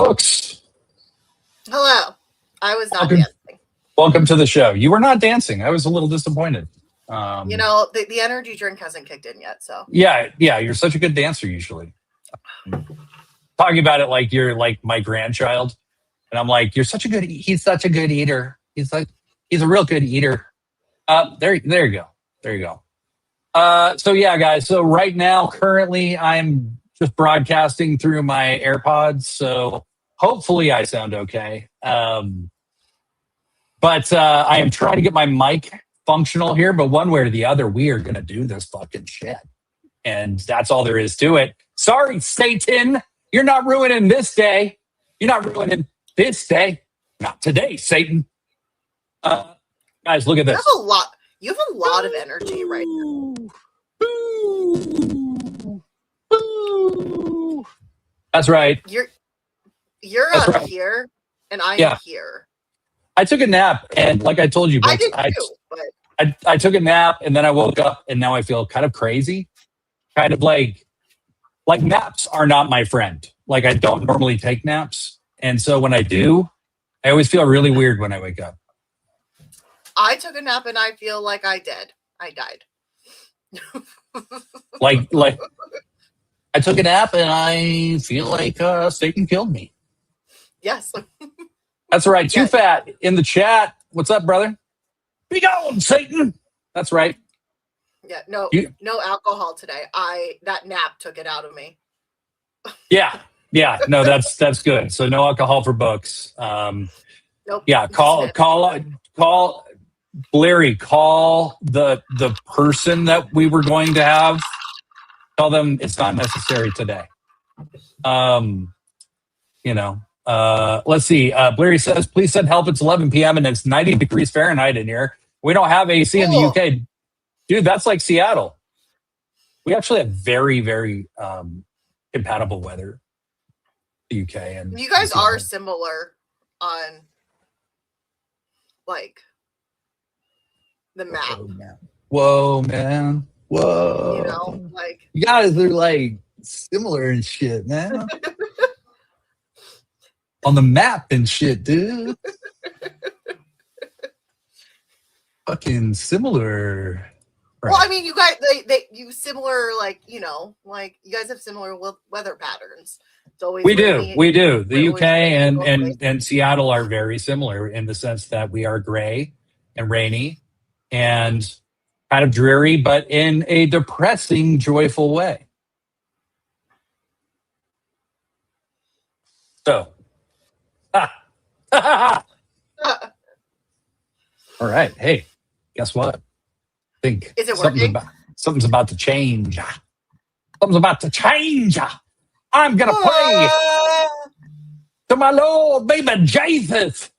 folks. Hello. I was not dancing. Welcome to the show. You were not dancing. I was a little disappointed. The energy drink hasn't kicked in yet, so. Yeah. You're such a good dancer usually. Talking about it like you're like my grandchild. And I'm like, he's such a good eater. He's a real good eater. There you go. So yeah, guys. So right now, currently, I'm just broadcasting through my AirPods. So hopefully I sound okay. But I am trying to get my mic functional here. But one way or the other, we are going to do this fucking shit. And that's all there is to it. Sorry, Satan. You're not ruining this day. You're not ruining this day. Not today, Satan. Guys, look at this. You have a lot of energy right now. That's right. You're That's up right. here, and I'm here. I took a nap, and like I told you, I did too. But I took a nap, and then I woke up, and now I feel kind of crazy. Kind of like naps are not my friend. Like I don't normally take naps, and so when I do, I always feel really weird when I wake up. I took a nap, and I feel like I died. like I took a nap, and I feel like Satan killed me. Yes. That's right. Too Fat in the chat. What's up, brother? Be gone, Satan. That's right. Yeah, no alcohol today. That nap took it out of me. Yeah. No, that's good. So no alcohol for books. Nope. Yeah, call Larry. Call the person that we were going to have. Tell them it's not necessary today. Let's see. Blairy says, please send help. It's 11 p.m. and it's 90 degrees Fahrenheit in here. We don't have AC in the UK. Dude, that's like Seattle. We actually have very, very compatible weather. The UK. And you guys are similar on like the map. Whoa, man. Whoa. You guys are like similar and shit, man. On the map and shit, dude. Fucking similar. Right. Well, I mean, you guys, you similar, like you guys have similar weather patterns. It's always we do. The UK and Seattle are very similar in the sense that we are gray and rainy and kind of dreary, but in a depressing, joyful way. So. All right. Hey, guess what? I think something's about to change. Something's about to change. I'm gonna pray to my Lord, baby Jesus.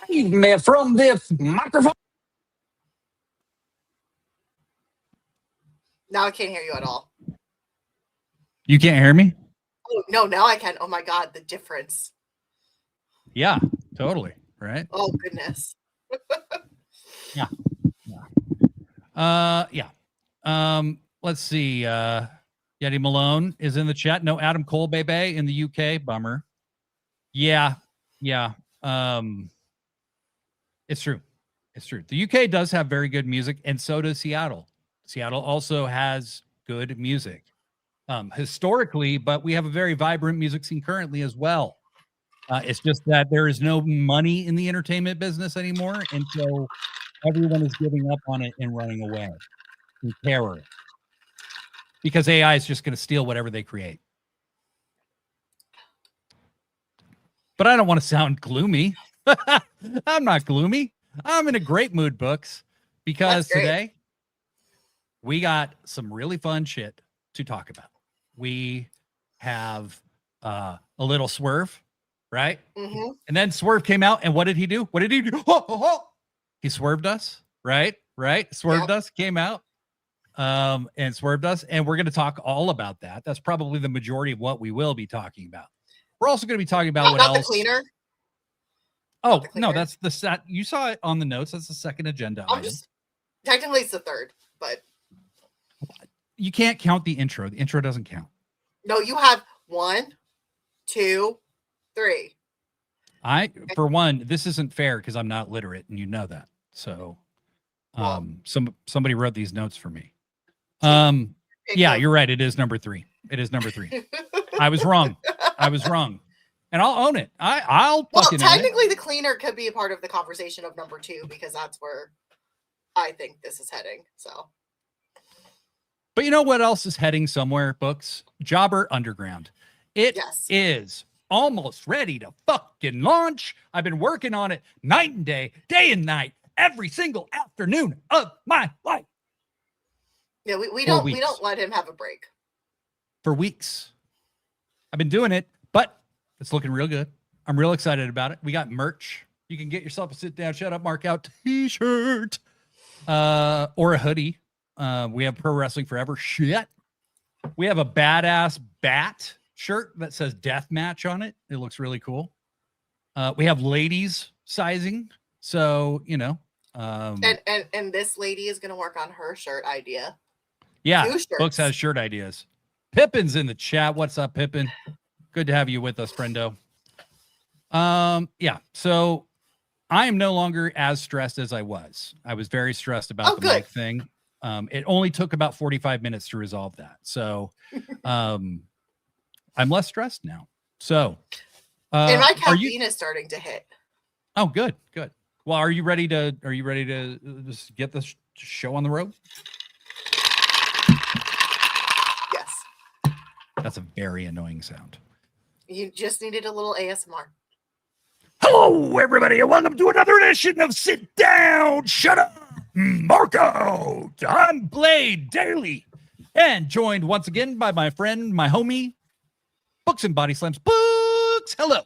Save me from this microphone. Now I can't hear you at all. You can't hear me? Oh, no, now I can. Oh my God, the difference. Yeah, totally. Right. Oh goodness. Yeah. Let's see. Yeti Malone is in the chat. No Adam Cole, baby, in the UK. Bummer. Yeah. It's true. The UK does have very good music, and so does Seattle. Seattle also has good music historically, but we have a very vibrant music scene currently as well. It's just that there is no money in the entertainment business anymore, and so everyone is giving up on it and running away in terror because AI is just going to steal whatever they create. But I don't want to sound gloomy. I'm not gloomy. I'm in a great mood, Books, because today we got some really fun shit to talk about. We have a little Swerve, right? Mm-hmm. And then Swerve came out, and what did he do? He swerved us, right? Swerved us, came out, and swerved us, and we're going to talk all about that. That's probably the majority of what we will be talking about. We're also going to be talking about what else. The cleaner. Oh, no, that's the set. You saw it on the notes. That's the second agenda item. Technically, it's the third, but you can't count the intro. The intro doesn't count. No, you have 1, 2, 3. For one, this isn't fair because I'm not literate, and you know that. So, somebody wrote these notes for me. Yeah, you're right. It is number 3. It is number 3. I was wrong. And I'll own it. I'll fucking own it. Technically, the cleaner could be a part of the conversation of number 2 because that's where I think this is heading. So, but you know what else is heading somewhere? Books, Jobber Underground. It is almost ready to fucking launch. I've been working on it night and day and night, every single afternoon of my life. Yeah, we don't let him have a break. For weeks. I've been doing it, but it's looking real good. I'm real excited about it. We got merch. You can get yourself a sit down, shut up, mark out t-shirt, or a hoodie. We have Pro Wrestling Forever shit. We have a badass bat shirt that says death match on it. It looks really cool. We have ladies sizing. So, you know, and this lady is going to work on her shirt idea. Yeah. Books has shirt ideas. Pippin's in the chat. What's up, Pippin? Good to have you with us, friendo. Yeah. So I am no longer as stressed as I was. I was very stressed about the mic thing. It only took about 45 minutes to resolve that. So, I'm less stressed now. So, and my caffeine is starting to hit. Oh, good. Well, are you ready to just get the show on the road? Yes. That's a very annoying sound. You just needed a little ASMR. Hello, everybody, and welcome to another edition of Sit Down, Shut Up, Marco. I'm Blade Daily, and joined once again by my friend, my homie, Books and Bodyslams. Books, hello.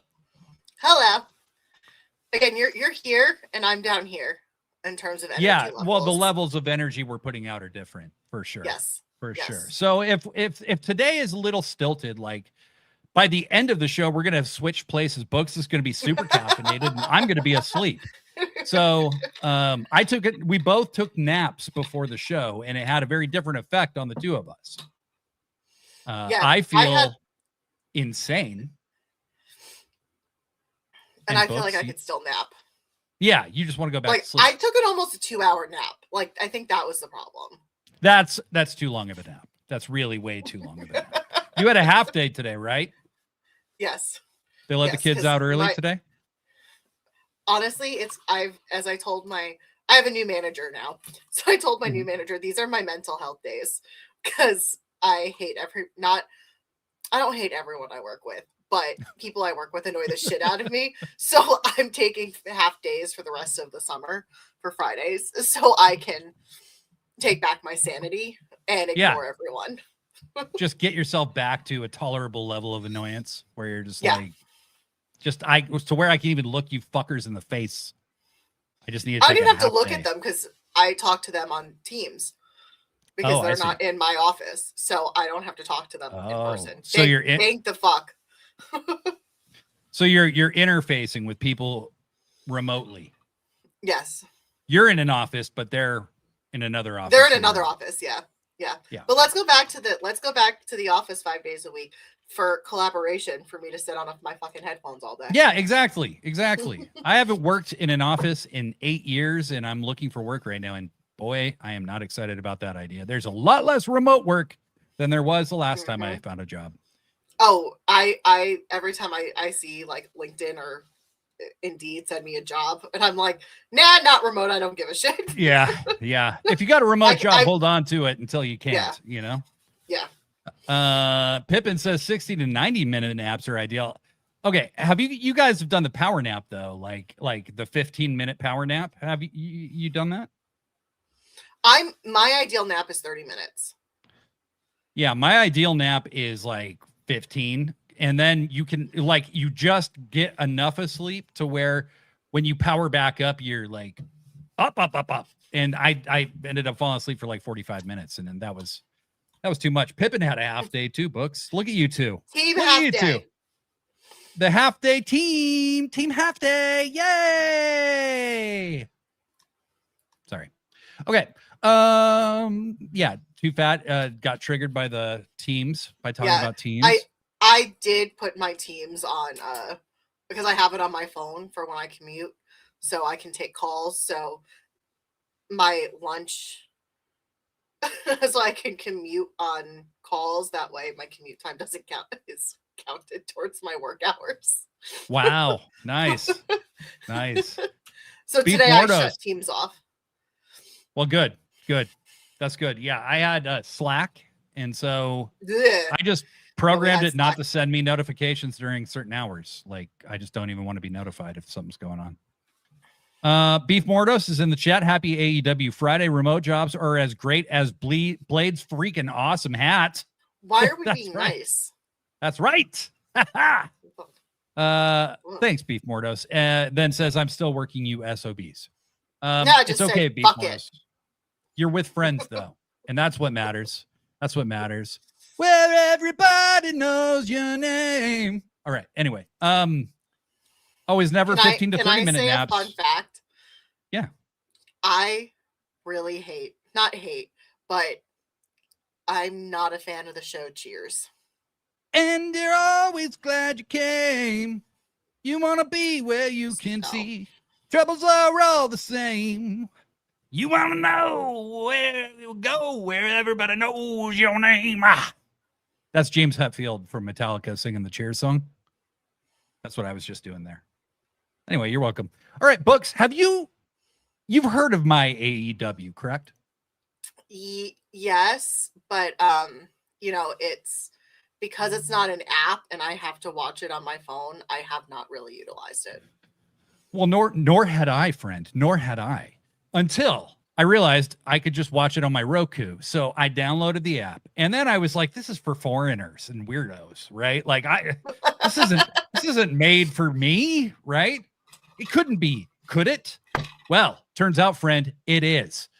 Again, you're here, and I'm down here in terms of energy levels. Well, the levels of energy we're putting out are different, for sure. Yes. For sure. So if today is a little stilted, like, by the end of the show, we're going to have switched places. Books is going to be super caffeinated, and I'm going to be asleep. So we both took naps before the show, and it had a very different effect on the two of us. I feel insane. And I feel like I could still nap. Yeah, you just want to go back to sleep. I took almost a 2-hour nap. Like, I think that was the problem. That's too long of a nap. That's really way too long of a nap. You had a half day today, right? Yes. They let the kids out early today? Honestly, I have a new manager now. So I told my new manager, these are my mental health days, because I don't hate everyone I work with, but people I work with annoy the shit out of me. So I'm taking half days for the rest of the summer for Fridays so I can take back my sanity and ignore everyone. Just get yourself back to a tolerable level of annoyance where you're just to where I can even look you fuckers in the face. I just need to I don't even have to look at them because I talk to them on Teams because they're not in my office. So I don't have to talk to them in person. So thank the fuck. So you're interfacing with people remotely. Yes. You're in an office, but they're in another office. They're in another office, yeah. But let's go back to the office 5 days a week for collaboration for me to sit on my fucking headphones all day. Yeah, exactly. I haven't worked in an office in 8 years, and I'm looking for work right now. And boy, I am not excited about that idea. There's a lot less remote work than there was the last time I found a job. Oh, I every time I see like LinkedIn or Indeed send me a job, and I'm like, nah, not remote. I don't give a shit. Yeah. If you got a remote job, hold on to it until you can't. You know. Yeah. Pippin says 60 to 90 minute naps are ideal. Okay, have you guys have done the power nap though? Like the 15-minute power nap? Have you done that? My ideal nap is 30 minutes. Yeah, my ideal nap is like 15. And then you can you just get enough of sleep to where when you power back up, you're like up. And I ended up falling asleep for like 45 minutes. And then that was too much. Pippin had a half day too, Books. Look at you two. Team half day. The half day team half day. Yay. Sorry. Okay. Yeah. Too Fat got triggered by the teams by talking about teams. I did put my teams on because I have it on my phone for when I commute, so I can take calls. So my lunch, so I can commute on calls. That way, my commute time doesn't count is counted towards my work hours. Wow. Nice. Nice. So Beef today I Mordos. shut Teams off. Well, good. Good. That's good. Yeah. I had Slack. And so Ugh. I just programmed had it not Slack. to send me notifications during certain hours. Like, I just don't even want to be notified if something's going on. Beef Mordos is in the chat. Happy AEW Friday. Remote jobs are as great as Blade's freaking awesome hat. Why are we That's being right. nice? That's right. Thanks, Beef Mordos. Then says, I'm still working you SOBs. Yeah, It's just okay, say, Beef "Fuck it." Mordos. You're with friends, though. And that's what matters. That's what matters. Where everybody knows your name. All right. Anyway. Always never 15 to 30 minute say naps. a fun fact? Yeah. I really not hate, but I'm not a fan of the show Cheers. And you're always glad you came. You want to be where you can No. see. Troubles are all the same. You want to know where you go, where everybody knows your name. Ah. That's James Hetfield from Metallica singing the Cheers song. That's what I was just doing there. Anyway, you're welcome. All right, Books, you've heard of my AEW, correct? Yes, but it's because it's not an app and I have to watch it on my phone. I have not really utilized it. Well, nor had I, friend. Nor had I. Until I realized I could just watch it on my Roku. So I downloaded the app. And then I was like, this is for foreigners and weirdos, right? Like this isn't made for me, right? It couldn't be, could it? Well, turns out, friend, it is.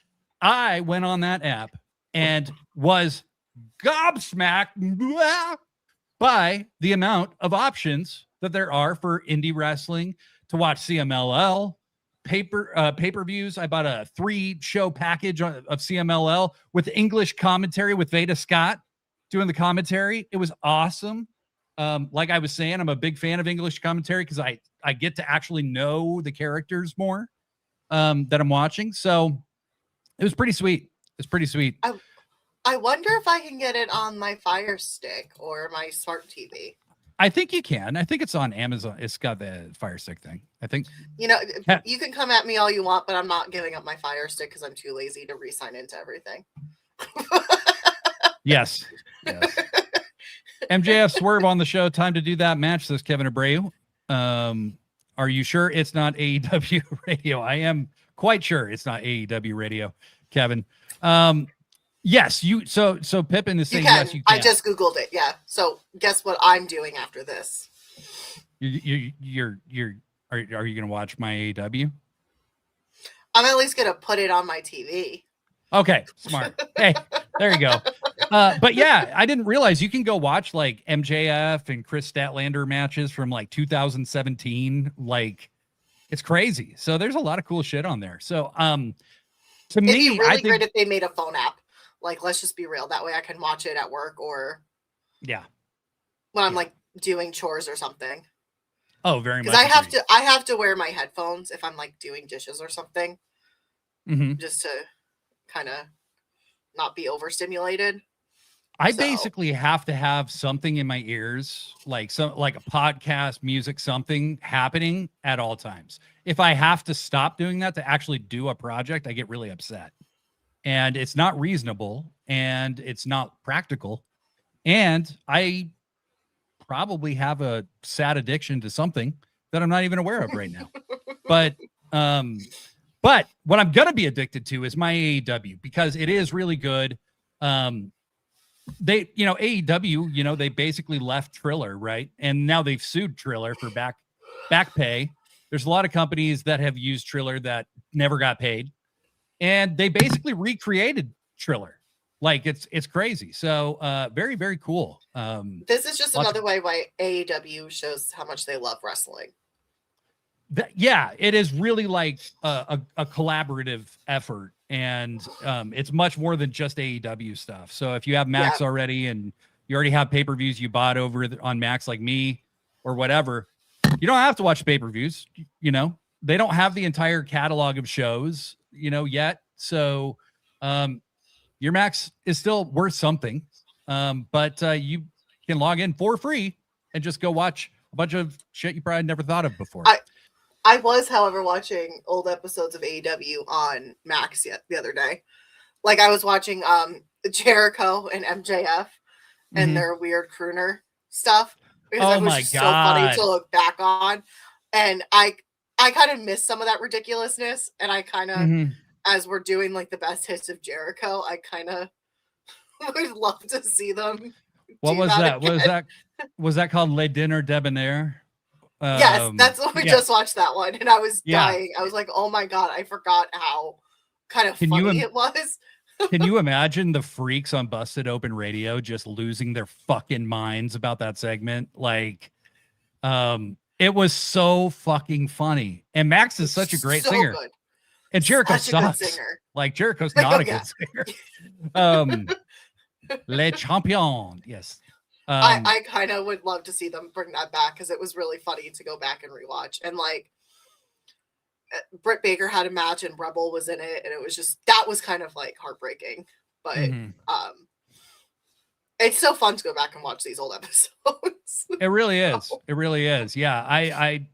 I went on that app and was gobsmacked by the amount of options that there are for indie wrestling to watch CMLL, pay-per-views. I bought a 3-show package of CMLL with English commentary with Veda Scott doing the commentary. It was awesome. Like I was saying, I'm a big fan of English commentary because I get to actually know the characters more that I'm watching. So it was pretty sweet. It's pretty sweet. I wonder if I can get it on my Fire Stick or my smart TV. I think you can. I think it's on Amazon. It's got the Fire Stick thing, I think. You can come at me all you want, but I'm not giving up my Fire Stick because I'm too lazy to re-sign into everything. Yes. MJF Swerve on the show. Time to do that match, says Kevin Abreu. Are you sure it's not AEW radio? I am quite sure it's not AEW radio, Kevin. Yes, so Pippin is saying yes, you can. I just Googled it. Yeah. So guess what I'm doing after this? Are you gonna watch my AEW? I'm at least gonna put it on my TV. Okay, smart. Hey, there you go. But yeah, I didn't realize you can go watch like MJF and Chris Statlander matches from like 2017. Like, it's crazy. So there's a lot of cool shit on there. So to me, it'd be really I think great if they made a phone app. Like, let's just be real. That way I can watch it at work or when I'm like doing chores or something. Oh, very much. Because I have to wear my headphones if I'm like doing dishes or something. Mm-hmm. Just to kind of not be overstimulated. I basically have to have something in my ears, like a podcast, music, something happening at all times. If I have to stop doing that to actually do a project, I get really upset. And it's not reasonable and it's not practical. And I probably have a sad addiction to something that I'm not even aware of right now. But what I'm going to be addicted to is my AEW because it is really good. AEW, they basically left Triller, right? And now they've sued Triller for back pay. There's a lot of companies that have used Triller that never got paid. And they basically recreated Triller. Like it's crazy. So very, very cool. This is just another way why AEW shows how much they love wrestling. It is really like a collaborative effort. And it's much more than just AEW stuff. So if you have Max already and you already have pay-per-views you bought over on Max like me or whatever, You don't have to watch pay-per-views. You know, they don't have the entire catalog of shows, you know, yet. So your max is still worth something. But you can log in for free and just go watch a bunch of shit you probably never thought of before. I was, however, watching old episodes of AEW on Max the other day. Like I was watching Jericho and MJF and their weird crooner stuff. Because it was just so funny to look back on. And I kind of miss some of that ridiculousness. And I kind of, as we're doing like the best hits of Jericho, I kind of would love to see them. What was that? Was that called Le Dinner Debonair? Yes, that's what we just watched that one. And I was dying. I was like, oh my God, I forgot how kind of funny it was. Can you imagine the freaks on Busted Open Radio just losing their fucking minds about that segment? Like, it was so fucking funny. And Max is such a great singer. Good. And Jericho sucks. Like, Jericho's not a good singer. Le Champion. Yes. I kind of would love to see them bring that back because it was really funny to go back and rewatch. And like, Britt Baker had a match and Rebel was in it, and it was just that was kind of like heartbreaking. But it's so fun to go back and watch these old episodes. It really is. It really is. Yeah, I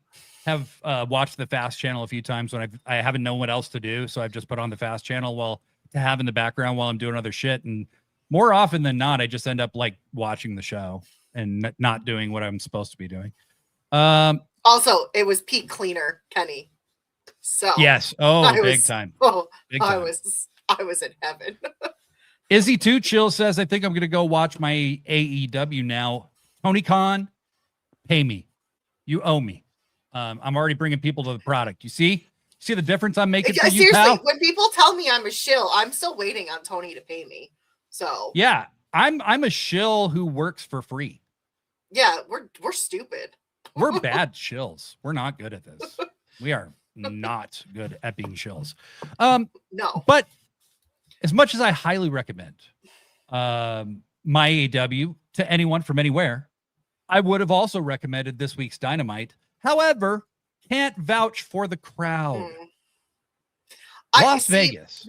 have watched the Fast channel a few times when I haven't known what else to do, so I've just put on the Fast channel to have in the background while I'm doing other shit. And more often than not, I just end up like watching the show and not doing what I'm supposed to be doing. Also, it was Pete Cleaner, Kenny. So yes, big time. Oh, big time. I was in heaven. Izzy Two Chill says, I think I'm gonna go watch my AEW now. Tony Khan, pay me. You owe me. I'm already bringing people to the product. You see the difference I'm making for you, seriously, pal? when people tell me I'm a shill, I'm still waiting on Tony to pay me. So yeah, I'm a shill who works for free. Yeah, we're stupid. We're bad shills. We're not good at this. We are not good at being shills. No. But as much as I highly recommend my AEW to anyone from anywhere, I would have also recommended this week's Dynamite. However, can't vouch for the crowd. Las Vegas.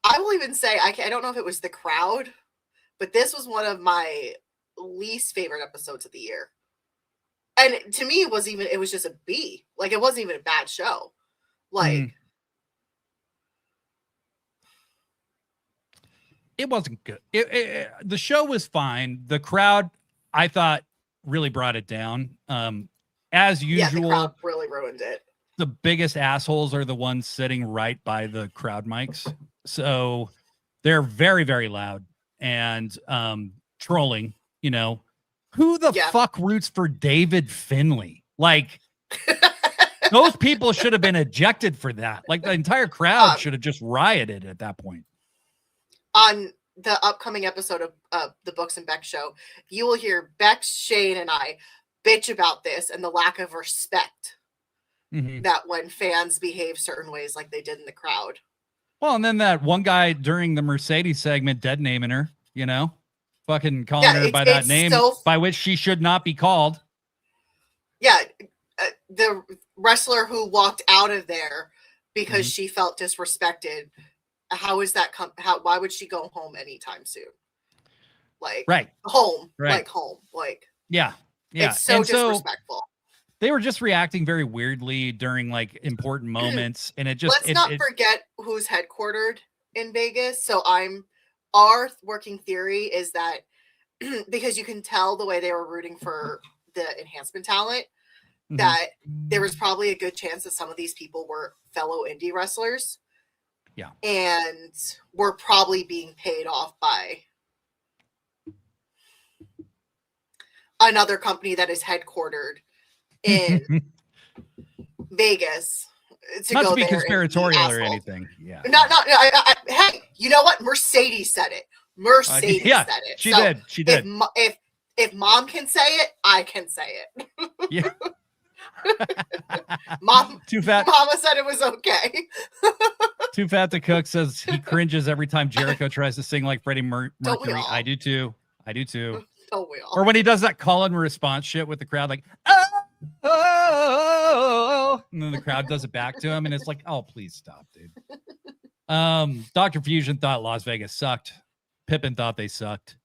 I will even say, I don't know if it was the crowd, but this was one of my least favorite episodes of the year. And to me, it was just a B. Like, it wasn't even a bad show. Like, it wasn't good. The show was fine. The crowd, I thought, really brought it down. As usual, the crowd really ruined it. The biggest assholes are the ones sitting right by the crowd mics. So they're very, very loud and trolling, you know. Who the fuck roots for David Finlay? Like, those people should have been ejected for that. Like, the entire crowd should have just rioted at that point. On the upcoming episode of the Books and Beck show, you will hear Beck, Shane, and I bitch about this and the lack of respect that when fans behave certain ways like they did in the crowd. Well, and then that one guy during the Mercedes segment dead naming her, you know? Fucking calling her by that name by which she should not be called. Yeah, the wrestler who walked out of there because she felt disrespected. How is that? Why would she go home anytime soon? Like home, like home, like it's so disrespectful. They were just reacting very weirdly during like important moments, and it just let's not forget who's headquartered in Vegas. So our working theory is that because you can tell the way they were rooting for the enhancement talent, that there was probably a good chance that some of these people were fellow indie wrestlers. Yeah. And were probably being paid off by another company that is headquartered in Vegas. Not to be conspiratorial or anything. Yeah. Hey, you know what? Mercedes said it. Mercedes said it. She did. If mom can say it, I can say it. Yeah. Too fat. Mama said it was okay. Too Fat to Cook says he cringes every time Jericho tries to sing like Freddie Mercury. I do too. Don't we all? Or when he does that call and response shit with the crowd, like, oh, oh, and then the crowd does it back to him, and it's like, oh, please stop, dude. Dr. Fusion thought Las Vegas sucked. Pippin thought they sucked.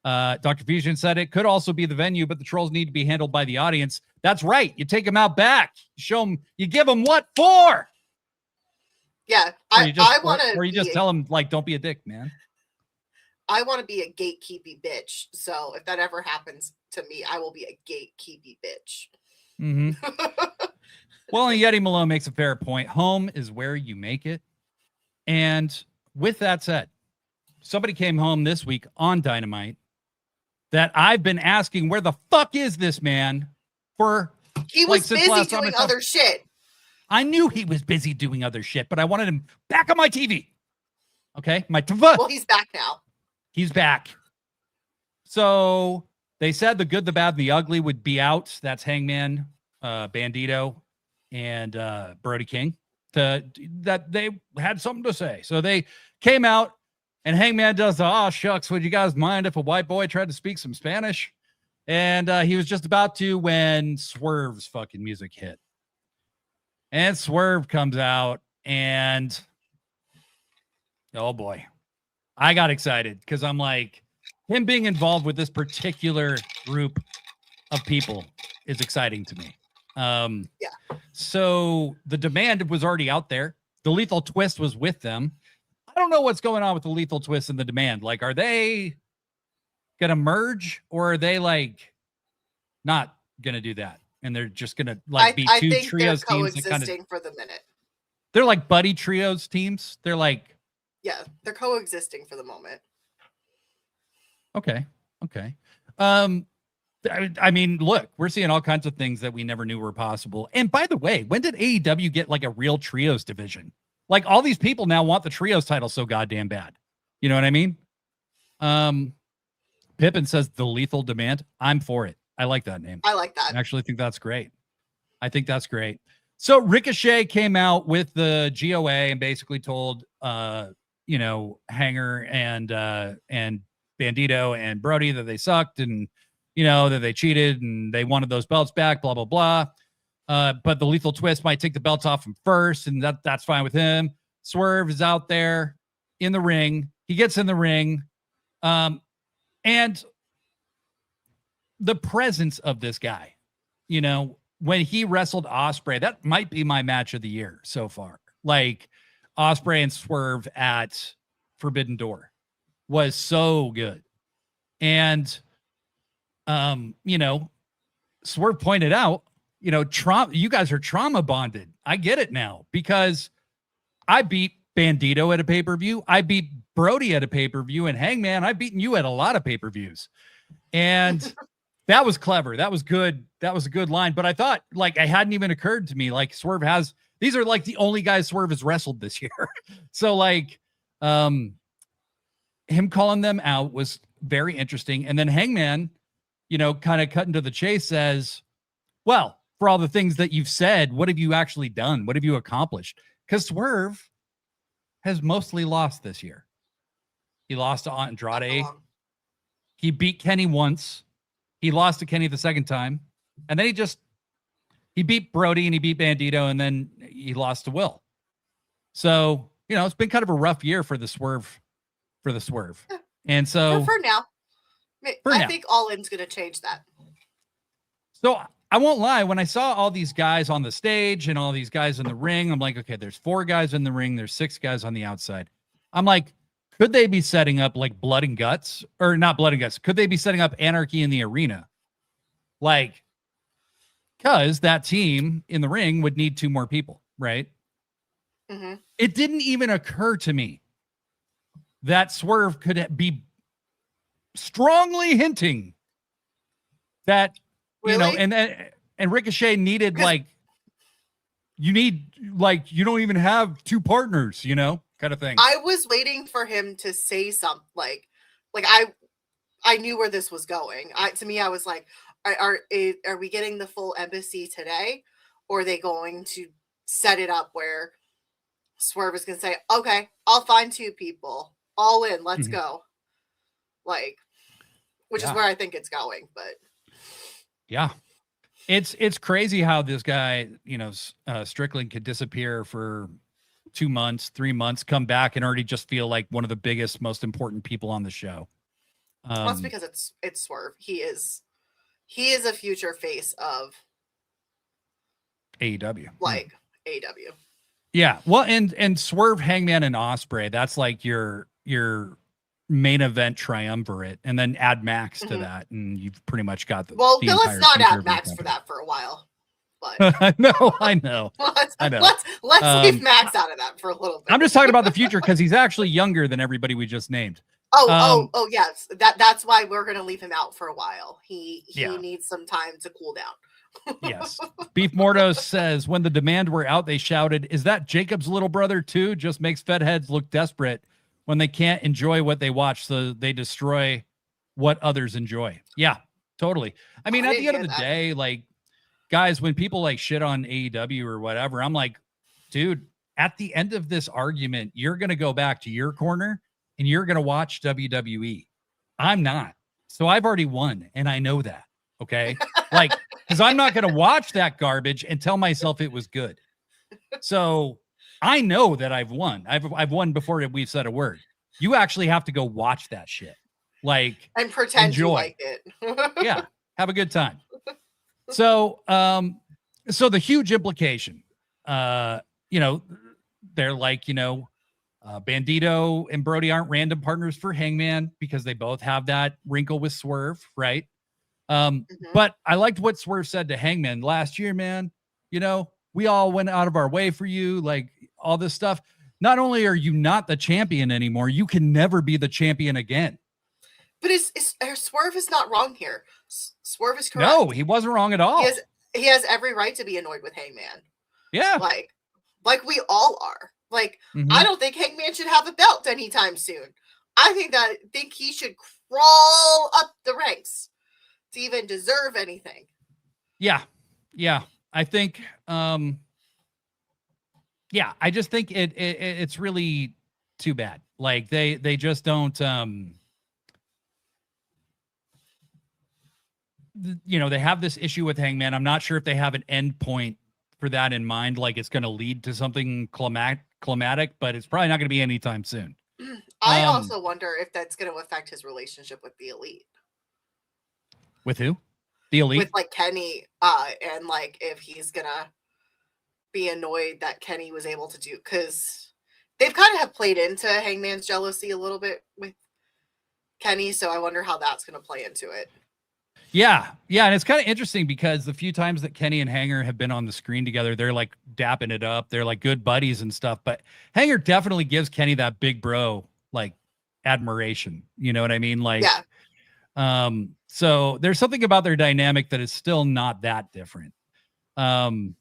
Dr. Fusion said it could also be the venue, but the trolls need to be handled by the audience. That's right. You take them out back. You show them. You give them what for? Yeah, I want to. Or you just tell them, like, don't be a dick, man. I want to be a gatekeepy bitch. So if that ever happens to me, I will be a gatekeepy bitch. Mm-hmm. Well, and Yeti Malone makes a fair point. Home is where you make it. And with that said, somebody came home this week on Dynamite that I've been asking, where the fuck is this man? For he was busy doing other shit. I knew he was busy doing other shit, but I wanted him back on my TV. Okay, well, he's back now. He's back. So they said the good, the bad, and the ugly would be out. That's Hangman, Bandido, and Brody King. That they had something to say. So they came out, and Hangman does the, shucks, would you guys mind if a white boy tried to speak some Spanish? And he was just about to when Swerve's fucking music hit. And Swerve comes out, and oh boy, I got excited because I'm like, him being involved with this particular group of people is exciting to me. Yeah. So the Demand was already out there. The Lethal Twist was with them. I don't know what's going on with the Lethal Twist and the Demand. Like, are they gonna merge, or are they like not gonna do that? And they're just gonna like be two trios teams that kind of for the minute. They're like buddy trios teams. They're like, yeah, they're coexisting for the moment. Okay. I mean, look, we're seeing all kinds of things that we never knew were possible. And by the way, when did AEW get like a real trios division? Like, all these people now want the trios title so goddamn bad. You know what I mean? Pippin says the Lethal Demand. I'm for it. I like that name. I like that. I actually think that's great. So Ricochet came out with the GOA and basically told, Hanger and Bandido and Brody that they sucked and, that they cheated and they wanted those belts back, blah, blah, blah. But the Lethal Twist might take the belts off him first, and that's fine with him. Swerve is out there in the ring. He gets in the ring. And the presence of this guy, when he wrestled Ospreay, that might be my match of the year so far. Like, Ospreay and Swerve at Forbidden Door was so good. And, Swerve pointed out, you guys are trauma bonded. I get it now, because I beat Bandido at a pay-per-view. I beat Brody at a pay-per-view, and Hangman, I've beaten you at a lot of pay-per-views. And that was clever. That was good. That was a good line. But I thought, like, it hadn't even occurred to me, like, Swerve these are like the only guys Swerve has wrestled this year. So, like, him calling them out was very interesting. And then Hangman, kind of cutting to the chase, says, well, for all the things that you've said, what have you actually done? What have you accomplished? Because Swerve has mostly lost this year. He lost to Andrade. He beat Kenny once. He lost to Kenny the second time. And then he beat Brody and he beat Bandido, and then he lost to Will. So, it's been kind of a rough year for the Swerve. And so for now, I think All In's going to change that. So I won't lie. When I saw all these guys on the stage and all these guys in the ring, I'm like, okay, there's 4 guys in the ring. There's 6 guys on the outside. I'm like, could they be setting up like Blood and Guts, or not Blood and Guts? Could they be setting up Anarchy in the Arena? Like, because that team in the ring would need 2 more people, right? Mm-hmm. It didn't even occur to me that Swerve could be strongly hinting that, really? and Ricochet needed, like, you don't even have 2 partners, kind of thing. I was waiting for him to say something like I knew where this was going. To me, I was like, are we getting the full embassy today, or are they going to set it up where Swerve is going to say, okay, I'll find 2 people, All In, let's go, like, which is where I think it's going. But yeah, It's crazy how this guy, Strickland could disappear for 2 months, 3 months, come back and already just feel like one of the biggest, most important people on the show. Well, it's because it's Swerve. He is a future face of AEW. Like AEW. Yeah. Well, and Swerve, Hangman, and Ospreay, that's like your main event triumvirate, and then add Max to that, and you've pretty much got the Well, the let's entire not future add of the Max for company. that for a while. But I know. I know. Let's leave Max out of that for a little bit. I'm just talking about the future because he's actually younger than everybody we just named. Oh, yes. That's why we're gonna leave him out for a while. He needs some time to cool down. Yes. Beef Mordo says, when the Demand were out, they shouted, "Is that Jacob's little brother too?" Just makes fed heads look desperate when they can't enjoy what they watch, so they destroy what others enjoy. Yeah, totally. I mean, at the end of the day, like, guys, when people like shit on AEW or whatever, I'm like, dude, at the end of this argument, you're going to go back to your corner and you're going to watch WWE. I'm not. So I've already won, and I know that. Okay. Like, because I'm not going to watch that garbage and tell myself it was good. So I know that I've won. I've won before we've said a word. You actually have to go watch that shit. Like, and pretend enjoy. you like it. Yeah. Have a good time. So, so the huge implication, they're like, Bandido and Brody aren't random partners for Hangman because they both have that wrinkle with Swerve, right? But I liked what Swerve said to Hangman last year, man. We all went out of our way for you, like all this stuff. Not only are you not the champion anymore, you can never be the champion again. But Swerve is not wrong here. Swerve is correct. No, he wasn't wrong at all. He has every right to be annoyed with Hangman. Yeah. Like we all are. Like, I don't think Hangman should have a belt anytime soon. I think he should crawl up the ranks to even deserve anything. Yeah. I think I just think it's really too bad. Like they just don't they have this issue with Hangman. I'm not sure if they have an end point for that in mind, like it's going to lead to something climatic, but it's probably not going to be anytime soon. I also wonder if that's going to affect his relationship with the Elite. With who? The Elite? With like Kenny, and like if he's gonna be annoyed that Kenny was able to do, because they've kind of have played into Hangman's jealousy a little bit with Kenny, so I wonder how that's gonna play into it. Yeah, and it's kind of interesting because the few times that Kenny and Hanger have been on the screen together, they're like dapping it up. They're like good buddies and stuff. But Hanger definitely gives Kenny that big bro like admiration. You know what I mean? Like, yeah. So there's something about their dynamic that is still not that different. Seeing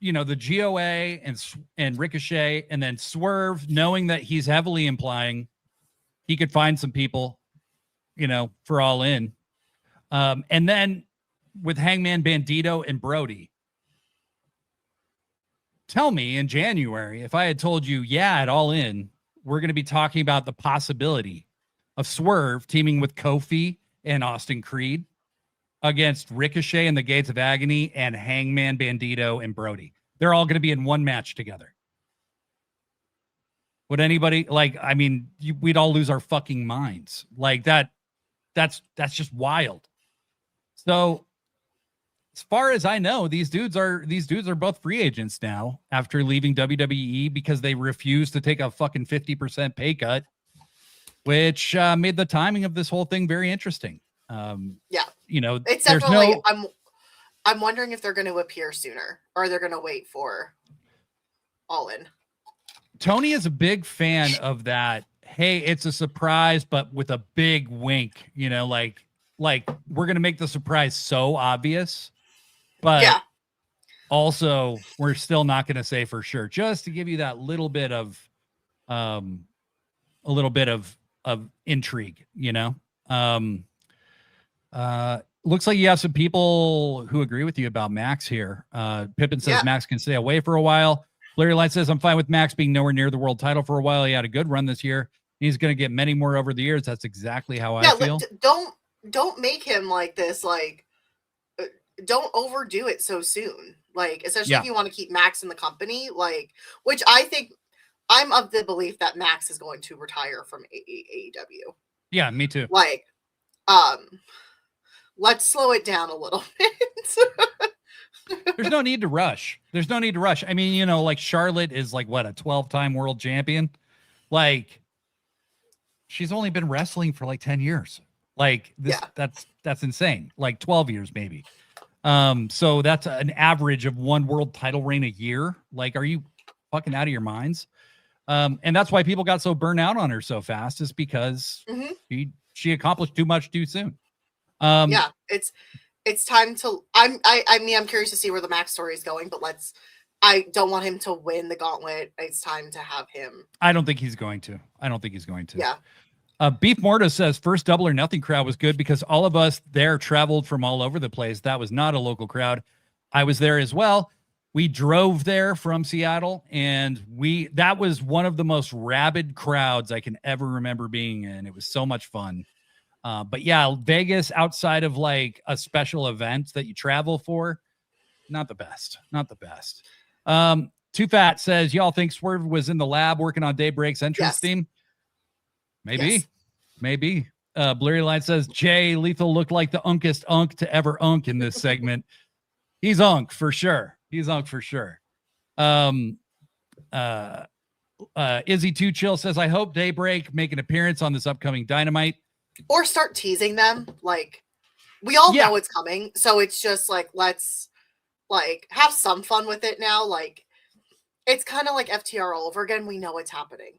the GOA and Ricochet and then Swerve, knowing that he's heavily implying he could find some people, for All In. And then with Hangman, Bandido, and Brody. Tell me in January, if I had told you, at All In, we're going to be talking about the possibility of Swerve teaming with Kofi and Austin Creed against Ricochet and the Gates of Agony and Hangman, Bandido, and Brody. They're all going to be in one match together. Would anybody we'd all lose our fucking minds. Like that's just wild. So as far as I know, these dudes are both free agents now after leaving WWE because they refused to take a fucking 50% pay cut, which made the timing of this whole thing very interesting. It's definitely I'm wondering if they're going to appear sooner or they're going to wait for All In. Tony is a big fan of that. Hey, it's a surprise, but with a big wink, like we're going to make the surprise so obvious, but also we're still not going to say for sure, just to give you that little bit of, intrigue, looks like you have some people who agree with you about Max here. Pippin says Max can stay away for a while. Larry Light says, I'm fine with Max being nowhere near the world title for a while. He had a good run this year. He's going to get many more over the years. That's exactly how I feel. don't make him like this. Like, don't overdo it so soon. Like, especially if you want to keep Max in the company. Like, which I think I'm of the belief that Max is going to retire from AEW. Yeah, me too. Like, let's slow it down a little bit. There's no need to rush. There's no need to rush. I mean, like Charlotte is like what, a 12-time world champion? Like, she's only been wrestling for like 10 years. Like this, that's insane. Like 12 years maybe. So that's an average of 1 world title reign a year. Like, are you fucking out of your minds? And that's why people got so burnt out on her so fast, is because she accomplished too much too soon. Yeah, it's time to. I mean, I'm curious to see where the Max story is going, but I don't want him to win the gauntlet. It's time to have him. I don't think he's going to. Yeah. Beef Morto says first Double or Nothing crowd was good because all of us there traveled from all over the place. That was not a local crowd. I was there as well. We drove there from Seattle, and that was one of the most rabid crowds I can ever remember being in. It was so much fun. But yeah, Vegas, outside of like a special event that you travel for, not the best. Too Fat says, y'all think Swerve was in the lab working on Daybreak's entrance theme? Maybe. Blurry Line says, Jay Lethal looked like the unkest unk to ever unk in this segment. He's unk for sure. Izzy Too Chill says, I hope Daybreak make an appearance on this upcoming Dynamite. Or start teasing them. Like, we all know it's coming. So it's just like, let's like have some fun with it now. Like, it's kind of like FTR all over again. We know it's happening.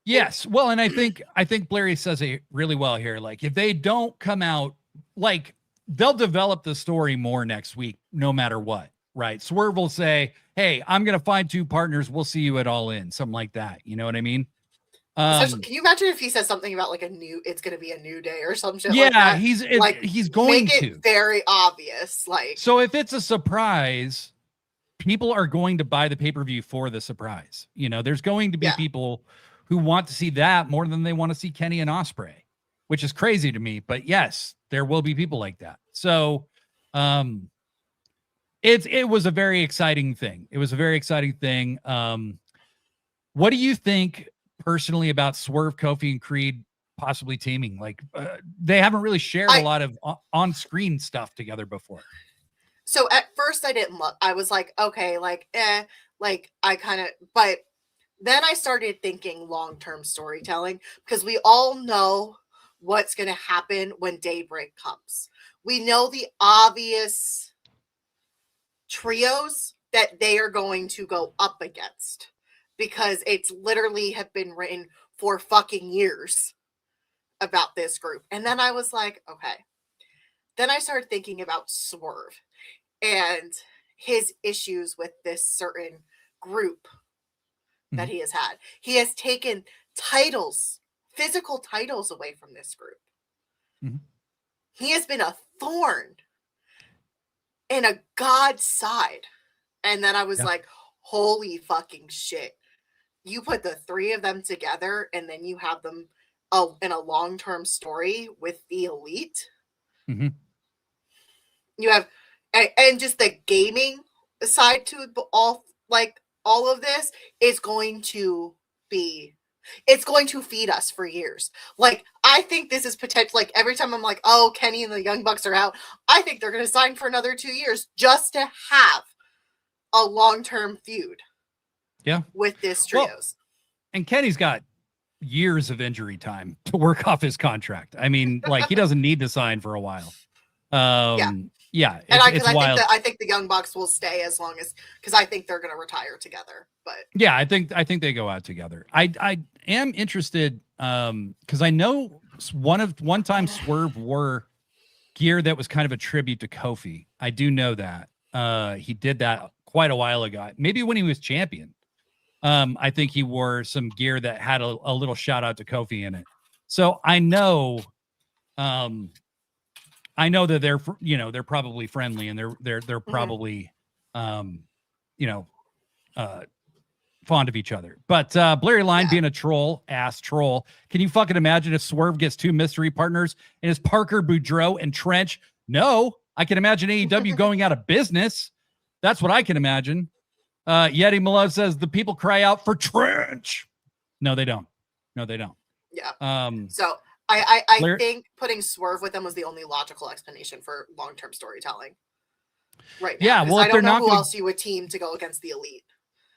Yes. Well, and I think Blurry says it really well here. Like, if they don't come out, like, they'll develop the story more next week, no matter what, right? Swerve will say, hey, I'm going to find 2 partners. We'll see you at All In. Something like that. You know what I mean? Can you imagine if he says something about like it's going to be a new day or some shit? Yeah, like that? he's going make to. It very obvious. Like, so if it's a surprise, people are going to buy the pay-per-view for the surprise. There's going to be people who want to see that more than they want to see Kenny and Ospreay, which is crazy to me. But yes, there will be people like that. So it was a very exciting thing. What do you think personally about Swerve, Kofi, and Creed possibly teaming? Like, they haven't really shared a lot of on-screen stuff together before. So at first I didn't look. I was like, okay, like, like I kind of, but then I started thinking long-term storytelling, because we all know what's going to happen when Daybreak comes. We know the obvious trios that they are going to go up against, because it's literally have been written for fucking years about this group. And then I was like, okay. Then I started thinking about Swerve and his issues with this certain group that he has had. He has taken titles, physical titles, away from this group. He has been a thorn in a God's side. And then I was like, holy fucking shit. You put the 3 of them together and then you have them in a long-term story with the Elite. You have, and just the gaming side to all of this is going to be, it's going to feed us for years. Like, I think this is potential. Like, every time I'm like, oh, Kenny and the Young Bucks are out, I think they're going to sign for another 2 years just to have a long-term feud. With this trios. Well, and Kenny's got years of injury time to work off his contract. I mean, like, he doesn't need to sign for a while. And I think the Young Bucks will stay as long as, because I think they're going to retire together. But yeah, I think they go out together. I am interested because I know one time Swerve wore gear that was kind of a tribute to Kofi. I do know that he did that quite a while ago. Maybe when he was champion. I think he wore some gear that had a little shout out to Kofi in it. So I know that they're probably friendly, and they're probably fond of each other. But Blurry Line being a ass troll. Can you fucking imagine if Swerve gets 2 mystery partners and it's Parker, Boudreaux, and Trench? No, I can imagine AEW going out of business. That's what I can imagine. Yeti Malove says the people cry out for Trench. No, they don't. No, they don't. Yeah. So I think putting Swerve with them was the only logical explanation for long-term storytelling. Right now. Yeah. Well, I don't know who else you would team to go against the Elite.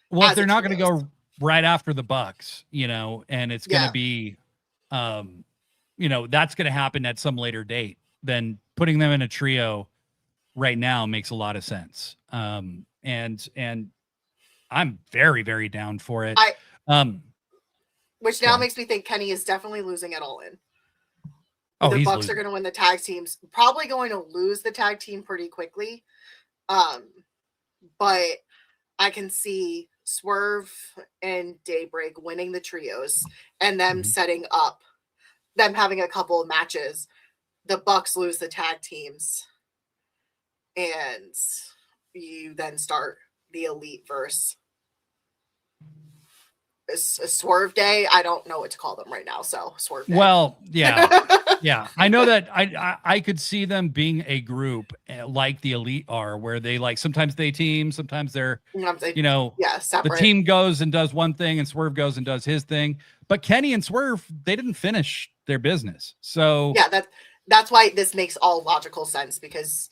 Well, if they're not going to go right after the Bucks, you know, and it's going to be, you know, that's going to happen at some later date, then putting them in a trio right now makes a lot of sense. And I'm very, very down for it. Which now makes me think Kenny is definitely losing it all in. Oh, the Bucks are going to win the tag teams, probably going to lose the tag team pretty quickly. But I can see Swerve and Daybreak winning the trios and them setting up, them having a couple of matches. The Bucks lose the tag teams, and you then start the Elite verse. A Swerve Day. I don't know what to call them right now. So Swerve Day. Well, yeah. Yeah. I know that I could see them being a group like the Elite are, where they like, sometimes they team, sometimes they're, you know, separate. The team goes and does one thing and Swerve goes and does his thing. But Kenny and Swerve, they didn't finish their business. So yeah, that's why this makes all logical sense, because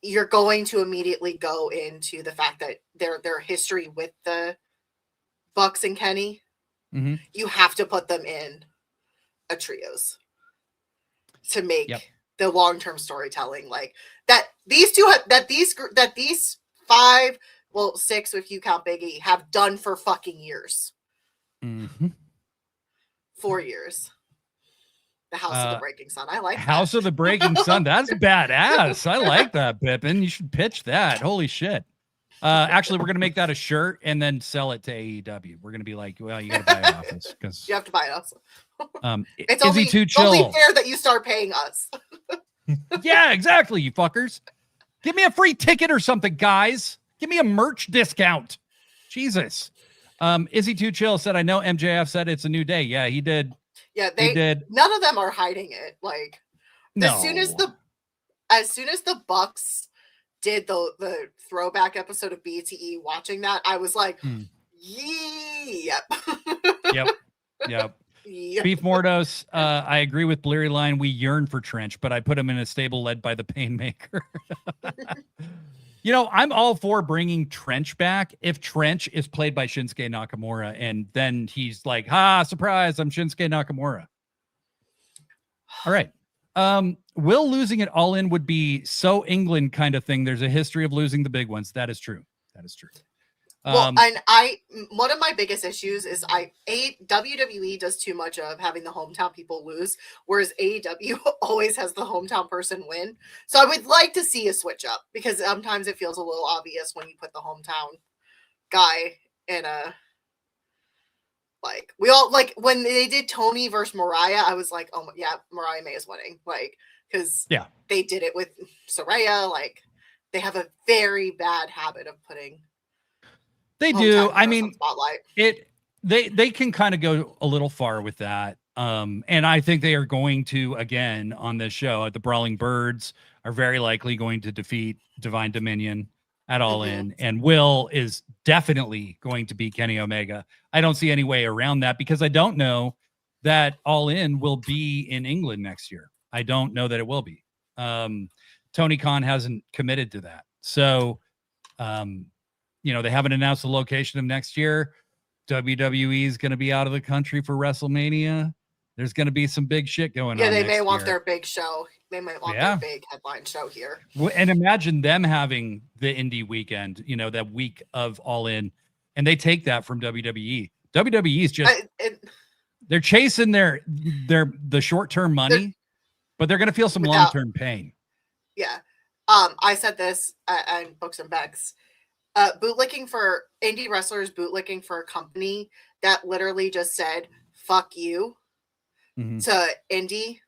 you're going to immediately go into the fact that their history with the Bucks and Kenny, you have to put them in a trios to make the long-term storytelling like that. These two, these 5, well, 6 if you count Big E, have done for fucking years. 4 years. The House of the Breaking Sun. I like House of the Breaking Sun. That's badass. I like that, Pippin. You should pitch that. Holy shit. Actually, we're gonna make that a shirt and then sell it to AEW. We're gonna be like, well, you gotta buy it off us because you have to buy it also. It's only fair that you start paying us. Yeah, exactly, you fuckers. Give me a free ticket or something, guys. Give me a merch discount. Jesus. Izzy Too Chill said, I know MJF said it's a new day. Yeah, he did. Yeah, they did. None of them are hiding it. Like as soon as the Bucks did the throwback episode of BTE, watching that, I was like, yep. Beef Mordos, I agree with Bleary Line. We yearn for Trench, but I put him in a stable led by the Painmaker. You know, I'm all for bringing Trench back if Trench is played by Shinsuke Nakamura, and then he's like, surprise, I'm Shinsuke Nakamura. All right. Will losing it all in would be so England kind of thing. There's a history of losing the big ones. That is true. That is true. Well, and one of my biggest issues is WWE does too much of having the hometown people lose, whereas AEW always has the hometown person win. So I would like to see a switch up, because sometimes it feels a little obvious when you put the hometown guy in a, like, we all, like, when they did Tony versus Mariah, I was like, oh yeah, Mariah May is winning, like, because they did it with Saraya. Like, they have a very bad habit of putting. They do. I mean, they can kind of go a little far with that. And I think they are going to, again, on this show, the Brawling Birds are very likely going to defeat Divine Dominion at All In. And Will is definitely going to beat Kenny Omega. I don't see any way around that, because I don't know that All In will be in England next year. I don't know that it will be. Tony Khan hasn't committed to that. So, you know, they haven't announced the location of next year. WWE is going to be out of the country for WrestleMania. There's going to be some big shit going on. Yeah, they may want their big show. They might want their big headline show here. And imagine them having the indie weekend, you know, that week of All In, and they take that from WWE. WWE is just they're chasing the short-term money, but they're going to feel some long-term pain. Yeah. I said this on Books and Becks. Bootlicking for indie wrestlers, bootlicking for a company that literally just said fuck you to indie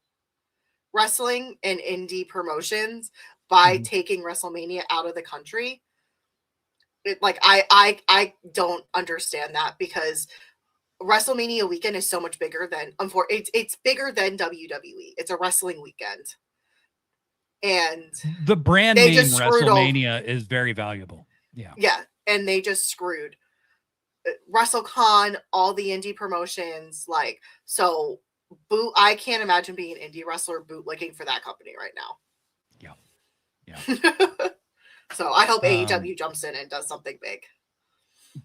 wrestling and indie promotions by taking WrestleMania out of the country I don't understand that, because WrestleMania weekend is so much bigger than it's bigger than WWE. It's a wrestling weekend, and the brand they name just screwed WrestleMania is very valuable. Yeah, and they just screwed WrestleCon, all the indie promotions. Like, so I can't imagine being an indie wrestler bootlicking for that company right now. Yeah. So I hope AEW jumps in and does something big.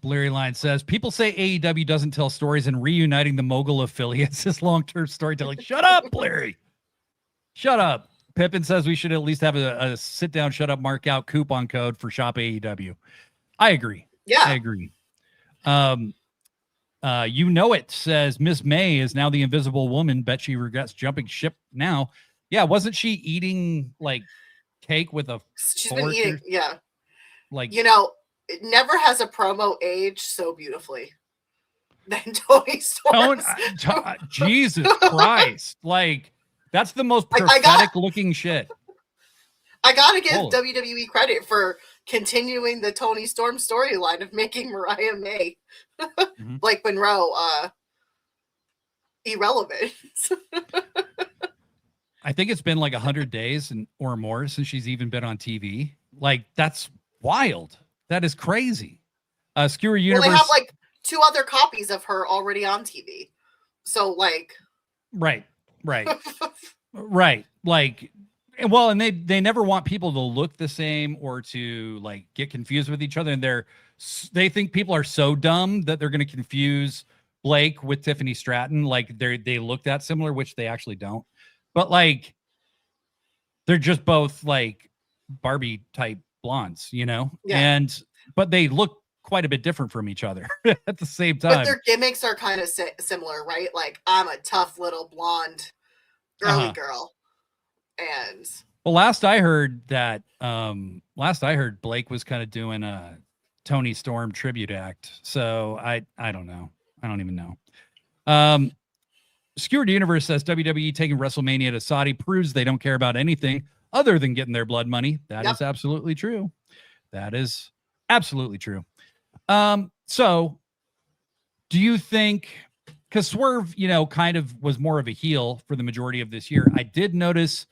Blurry Line says, people say AEW doesn't tell stories, and reuniting the mogul affiliates is long-term storytelling. Shut up, Blurry. Shut up. Pippin says we should at least have a sit-down, shut-up, mark-out coupon code for Shop AEW. I agree. Yeah. I agree. You know it says Miss May is now the Invisible Woman. Bet she regrets jumping ship now. Yeah, wasn't she eating like cake with a She's fork? been eating, yeah. Like, you know, it never has a promo aged so beautifully than Tony Storm. Jesus Christ. Like, that's the most prophetic looking shit. I gotta give WWE credit for continuing the Tony Storm storyline of making Mariah May, like Monroe, irrelevant. I think it's been like 100 days or more since she's even been on TV. Like, that's wild. That is crazy. Skewer Universe. Well, they have like 2 other copies of her already on TV. So like, right. Right. Like, well, and they never want people to look the same or to like get confused with each other. And they think people are so dumb that they're going to confuse Blake with Tiffany Stratton. Like they look that similar, which they actually don't. But like, they're just both like Barbie type blondes, you know? Yeah. But they look quite a bit different from each other at the same time. But their gimmicks are kind of similar, right? Like, I'm a tough little blonde girly girl. And well, last I heard Blake was kind of doing a Tony Storm tribute act. So I don't know. I don't even know. Skewered Universe says WWE taking WrestleMania to Saudi proves they don't care about anything other than getting their blood money. That is absolutely true. That is absolutely true. So do you think, because Swerve, kind of was more of a heel for the majority of this year. I did notice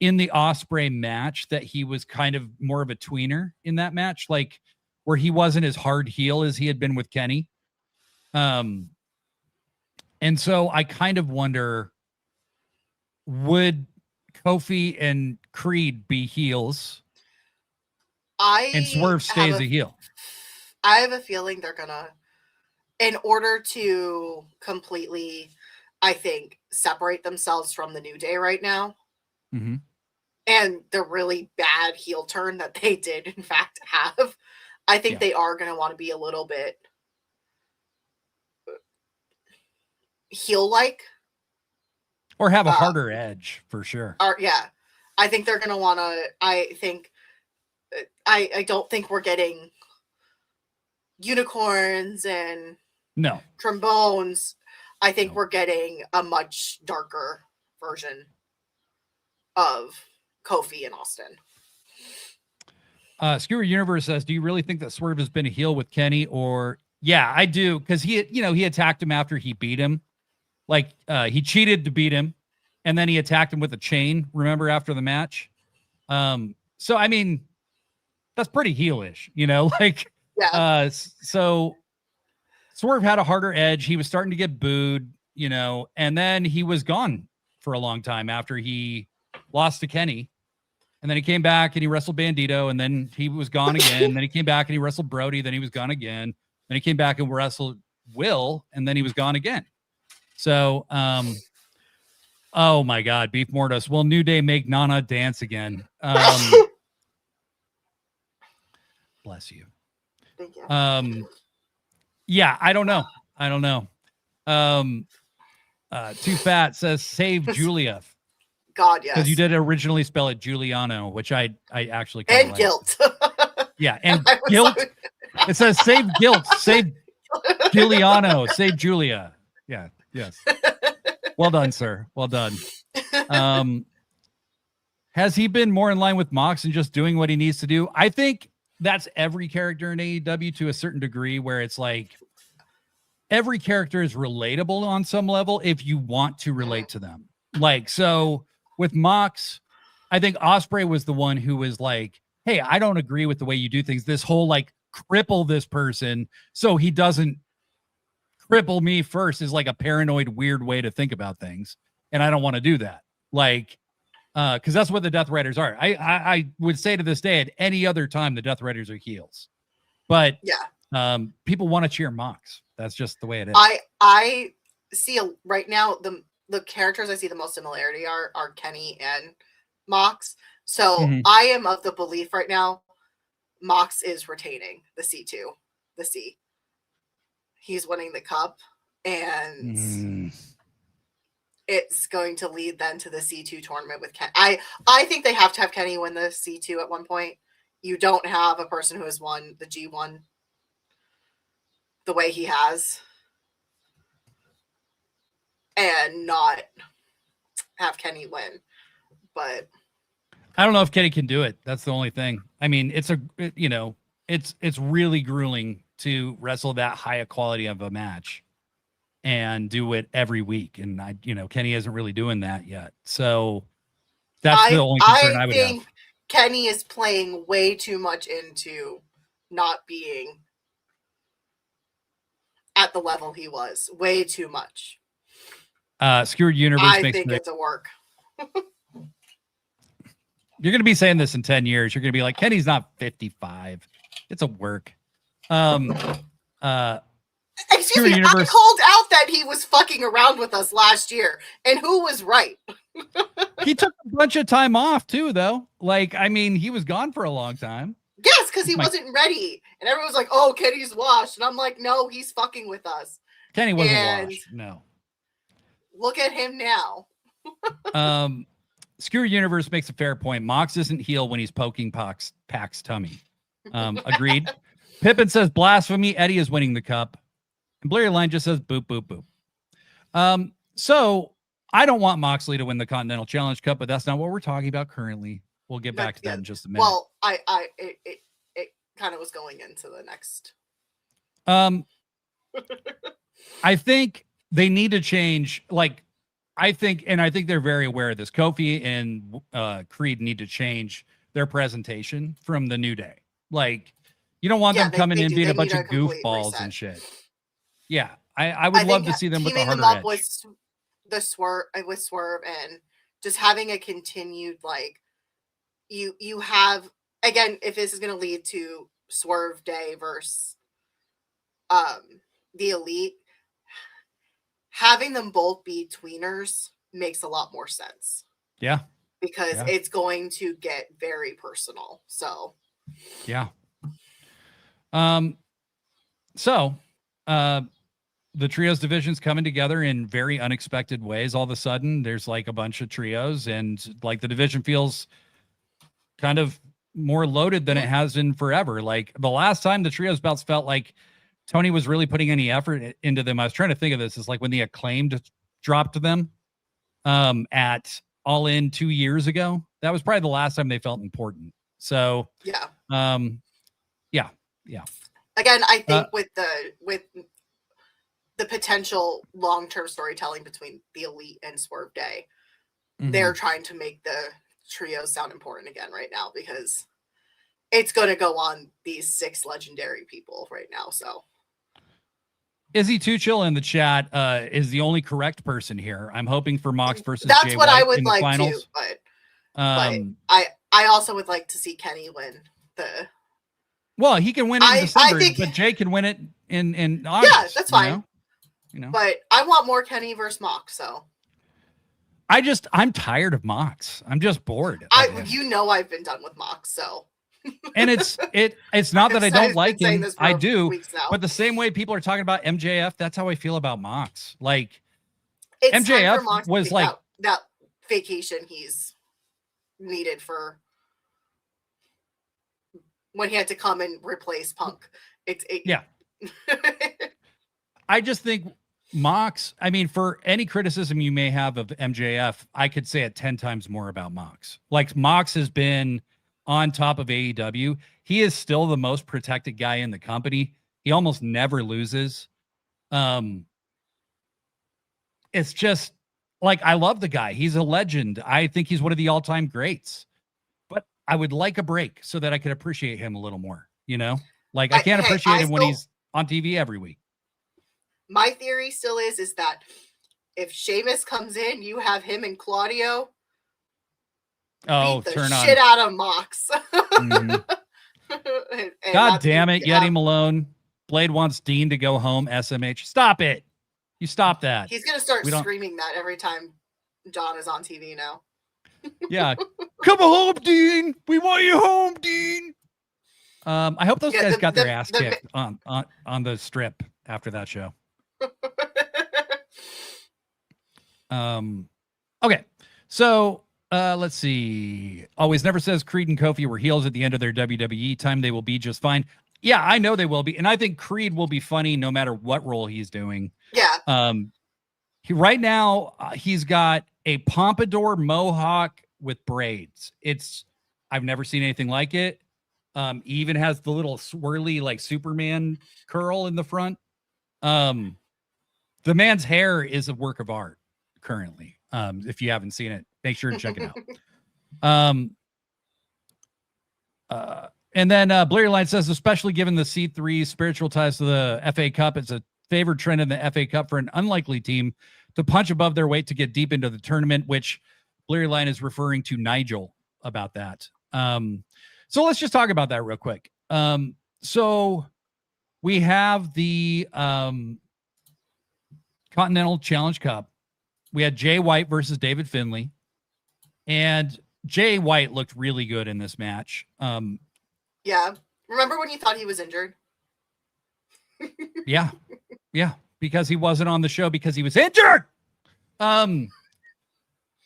in the Ospreay match that he was kind of more of a tweener in that match, like where he wasn't as hard heel as he had been with Kenny. And so I kind of wonder, would Kofi and Creed be heels? And Swerve stays a heel. I have a feeling they're gonna, in order to completely, I think, separate themselves from the New Day right now, and the really bad heel turn that they did, in fact, have, I think they are going to want to be a little bit heel-like. Or have a harder edge, for sure. I think they're going to want to, I don't think we're getting unicorns and trombones. I think we're getting a much darker version of Kofi and Austin. Skewer Universe says, do you really think that Swerve has been a heel with Kenny? Or I do, because he attacked him after he beat him. Like he cheated to beat him, and then he attacked him with a chain, remember, after the match. So I mean, that's pretty heelish, like so Swerve had a harder edge. He was starting to get booed, and then he was gone for a long time after he lost to Kenny. And then he came back and he wrestled Bandido, and then he was gone again. Then he came back and he wrestled Brody, then he was gone again. Then he came back and wrestled Will, and then he was gone again. So, oh my God, Beef Mortis. Will New Day make Nana dance again? Bless you. Thank you. I don't know. Too Fat says save Julia. God, yes. Because you did originally spell it Giuliano, which I actually and like. Guilt. And guilt. It says save guilt, save Giuliano, save Julia. Yeah, yes. Well done, sir. Well done. Has he been more in line with Mox and just doing what he needs to do? I think that's every character in AEW to a certain degree, where it's like every character is relatable on some level if you want to relate to them. Like, so with Mox, I think Ospreay was the one who was like, hey, I don't agree with the way you do things. This whole like cripple this person so he doesn't cripple me first is like a paranoid, weird way to think about things. And I don't want to do that. Like, because that's what the Death Riders are. I would say to this day, at any other time, the Death Riders are heels. But yeah, people want to cheer Mox. That's just the way it is. I see right now the characters I see the most similarity are Kenny and Mox. So I am of the belief right now Mox is retaining the C2, the C. He's winning the cup, and it's going to lead then to the C2 tournament with Kenny. I think they have to have Kenny win the C2 at one point. You don't have a person who has won the G1 the way he has and not have Kenny win. But I don't know if Kenny can do it. That's the only thing. I mean, it's really grueling to wrestle that high a quality of a match and do it every week. And Kenny isn't really doing that yet. So that's the only concern I would have. Kenny is playing way too much into not being at the level he was. Way too much. Skewered Universe I think it's a work. You're going to be saying this in 10 years. You're going to be like, Kenny's not 55. It's a work. Excuse me, I called out that he was fucking around with us last year. And who was right? He took a bunch of time off too, though. Like, I mean, he was gone for a long time. Yes, because he wasn't ready. And everyone was like, oh, Kenny's washed. And I'm like, no, he's fucking with us. Kenny wasn't washed. No. Look at him now. Skewer Universe makes a fair point. Mox isn't heel when he's poking Pac's tummy. Agreed. Pippin says blasphemy. Eddie is winning the cup. And Blurry Line just says boop, boop, boop. So I don't want Moxley to win the Continental Challenge Cup, but that's not what we're talking about currently. We'll get back to that in just a minute. Well, it kind of was going into the next. I think they need to change. Like, I think they're very aware of this. Kofi and Creed need to change their presentation from the New Day. Like, you don't want them coming in being a bunch of goofballs and shit. Yeah, I would love to see them with the harder edge. With Swerve and just having a continued, like, you have, again, if this is going to lead to Swerve Day versus the Elite, having them both be tweeners makes a lot more sense. Yeah. Because it's going to get very personal. So. Yeah. The trios division's coming together in very unexpected ways. All of a sudden, there's like a bunch of trios, and like the division feels kind of more loaded than it has in forever. Like the last time the trios belts felt like Tony was really putting any effort into them. I was trying to think of this. Is like when the Acclaimed dropped them at All In 2 years ago. That was probably the last time they felt important. So yeah. Again, I think with the potential long-term storytelling between the Elite and Swerve Day, they're trying to make the trios sound important again right now, because it's going to go on these 6 legendary people right now. So Izzy Tuchel in the chat is the only correct person here. I'm hoping for Mox versus that's Jay what White I would in the like finals. to, but I also would like to see Kenny win the. Well, he can win it in December, but Jay can win it in August. Yeah, that's fine. You know, but I want more Kenny versus Mox. So I'm tired of Mox. I'm just bored. I've been done with Mox. So. And it's not that I don't like him. I do, but the same way people are talking about MJF, that's how I feel about Mox. Like it's MJF was like that vacation he's needed for when he had to come and replace Punk. Yeah. I just think Mox, I mean, for any criticism you may have of MJF, I could say it 10 times more about Mox. Like Mox has been on top of AEW. He is still the most protected guy in the company. He almost never loses. It's just like, I love the guy. He's a legend. I think he's one of the all-time greats. But I would like a break so that I could appreciate him a little more, you know? Like, I can't appreciate him when he's on TV every week. My theory still is that if Sheamus comes in, you have him and Claudio beat the shit out of Mox. Mm-hmm. God damn it, Yeti Malone. Blade wants Dean to go home, SMH. Stop it. You stop that. He's going to start screaming that every time John is on TV now. Yeah. Come home, Dean. We want you home, Dean. I hope those guys got their ass kicked on the strip after that show. Okay. So let's see. Always Never says Creed and Kofi were heels at the end of their WWE time. They will be just fine. Yeah, I know they will be. And I think Creed will be funny no matter what role he's doing. Yeah. Right now, he's got a pompadour mohawk with braids. I've never seen anything like it. He even has the little swirly, like Superman curl in the front. The man's hair is a work of art currently. If you haven't seen it, make sure to check it out. And then Blurry Line says, especially given the C3 spiritual ties to the FA Cup, it's a favored trend in the FA Cup for an unlikely team to punch above their weight to get deep into the tournament, which Blurry Line is referring to Nigel about that. So let's just talk about that real quick. So we have the Continental Challenge Cup. We had Jay White versus David Finlay, and Jay White looked really good in this match. Yeah. Remember when you thought he was injured? Yeah. Because he wasn't on the show because he was injured.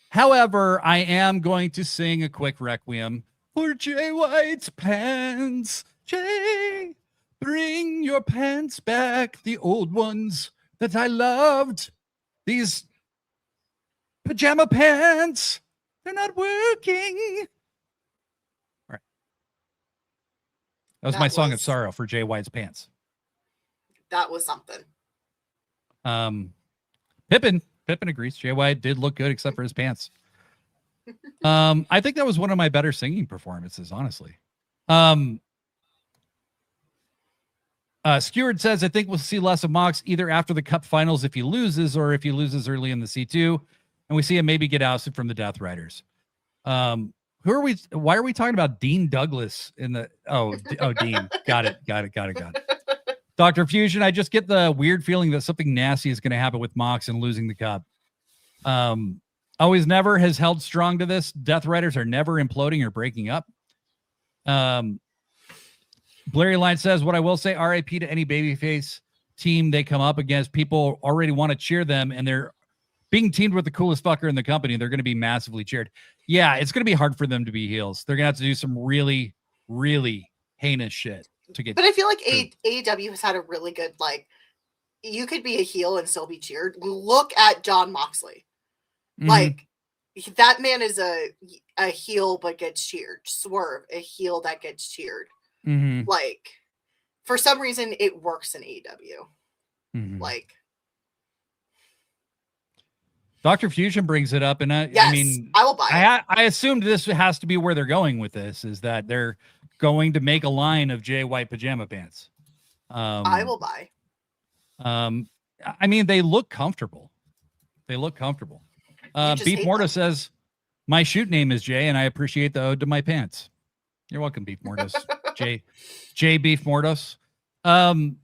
However, I am going to sing a quick requiem for Jay White's pants. Jay, bring your pants back, the old ones that I loved. These pajama pants, they're not working. All right. That was my song of sorrow for Jay White's pants. That was something. Pippin agrees. Jay White did look good except for his pants. I think that was one of my better singing performances, honestly. Skeward says, I think we'll see less of Mox either after the Cup Finals if he loses, or if he loses early in the C2, and we see him maybe get ousted from the Death Riders. Who are we? Why are we talking about Dean Douglas in the? Oh, Dean. Got it. Dr. Fusion, I just get the weird feeling that something nasty is going to happen with Mox and losing the Cup. Always Never has held strong to this. Death Riders are never imploding or breaking up. Blurry Line says, what I will say, RIP to any babyface team they come up against. People already want to cheer them, and they're being teamed with the coolest fucker in the company. They're going to be massively cheered. Yeah, it's going to be hard for them to be heels. They're going to have to do some really, really heinous shit to get. But I feel like AEW has had a really good, like, you could be a heel and still be cheered. Look at John Moxley. Mm-hmm. Like, that man is a heel but gets cheered. Swerve, a heel that gets cheered. Mm-hmm. Like, for some reason, it works in AEW. Mm-hmm. Like, Dr. Fusion brings it up, and I mean, I will buy it. I assumed this has to be where they're going with this, is that they're going to make a line of Jay White pajama pants. I will buy. I mean, they look comfortable. Beef Mortis says, my shoot name is Jay, and I appreciate the ode to my pants. You're welcome, Beef Mortis. Jay Beef Mortis. Blade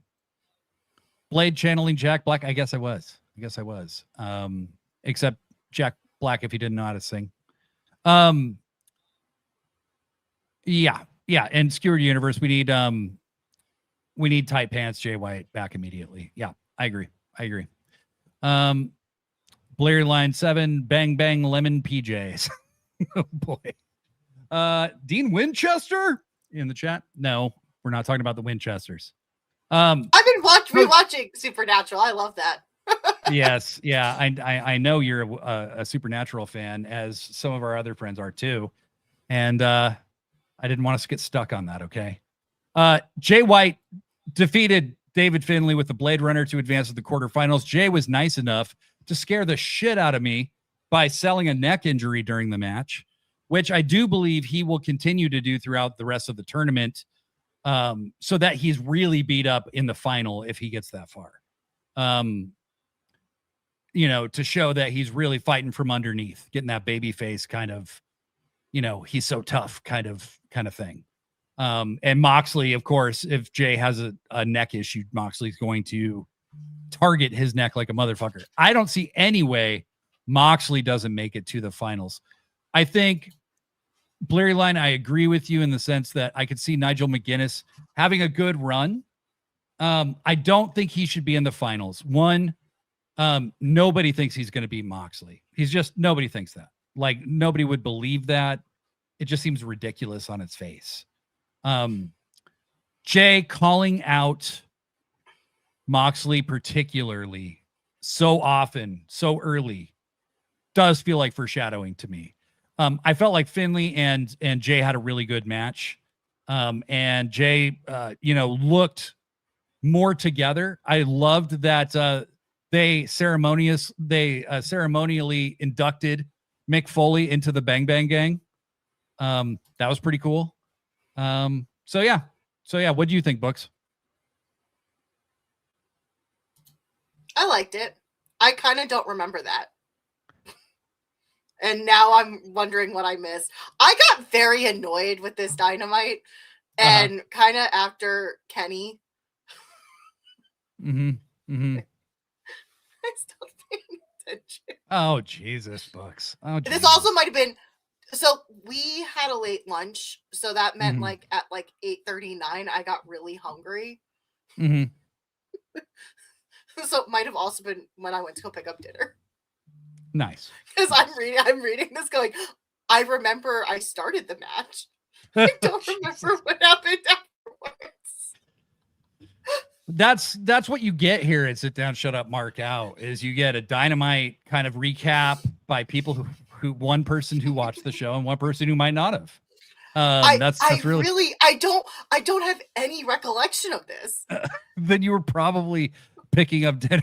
channeling Jack Black. I guess I was. Except Jack Black if he didn't know how to sing. Yeah. And Skewered Universe, we need tight pants, Jay White back immediately. Yeah, I agree. Blair Line 7, bang bang lemon PJs. Oh boy. Dean Winchester in the chat. No, we're not talking about the Winchesters. I've been rewatching Supernatural. I love that. Yes. Yeah. I know you're a Supernatural fan, as some of our other friends are too. And I didn't want us to get stuck on that. Okay. Jay White defeated David Finlay with the Blade Runner to advance to the quarterfinals. Jay was nice enough to scare the shit out of me by selling a neck injury during the match, which I do believe he will continue to do throughout the rest of the tournament, so that he's really beat up in the final if he gets that far. To show that he's really fighting from underneath, getting that baby face kind of, he's so tough kind of thing. And Moxley, of course, if Jay has a neck issue, Moxley's going to target his neck like a motherfucker. I don't see any way Moxley doesn't make it to the finals. I think, Blurry Line, I agree with you in the sense that I could see Nigel McGuinness having a good run. I don't think he should be in the finals. One, nobody thinks he's going to beat Moxley. Nobody thinks that. Like, nobody would believe that. It just seems ridiculous on its face. Jay calling out Moxley particularly so often, so early, does feel like foreshadowing to me. I felt like Finlay and Jay had a really good match. And Jay, looked more together. I loved that they ceremonially inducted Mick Foley into the Bang Bang Gang. That was pretty cool. So yeah. What do you think, Books? I liked it. I kind of don't remember that. And now I'm wondering what I missed. I got very annoyed with this Dynamite. And kind of after Kenny. I stopped paying attention. Oh, Jesus, Books. Oh, Jesus. This also might have been... So we had a late lunch. So that meant like at like 8:39, I got really hungry. So it might have also been when I went to go pick up dinner. Nice. Because I'm reading this going, I remember I started the match. I don't remember what happened afterwards. That's what you get here at Sit Down, Shut Up, Mark Out, is you get a Dynamite kind of recap by people who one person who watched the show and one person who might not have. That's really I don't have any recollection of this. Then you were probably picking up dinner.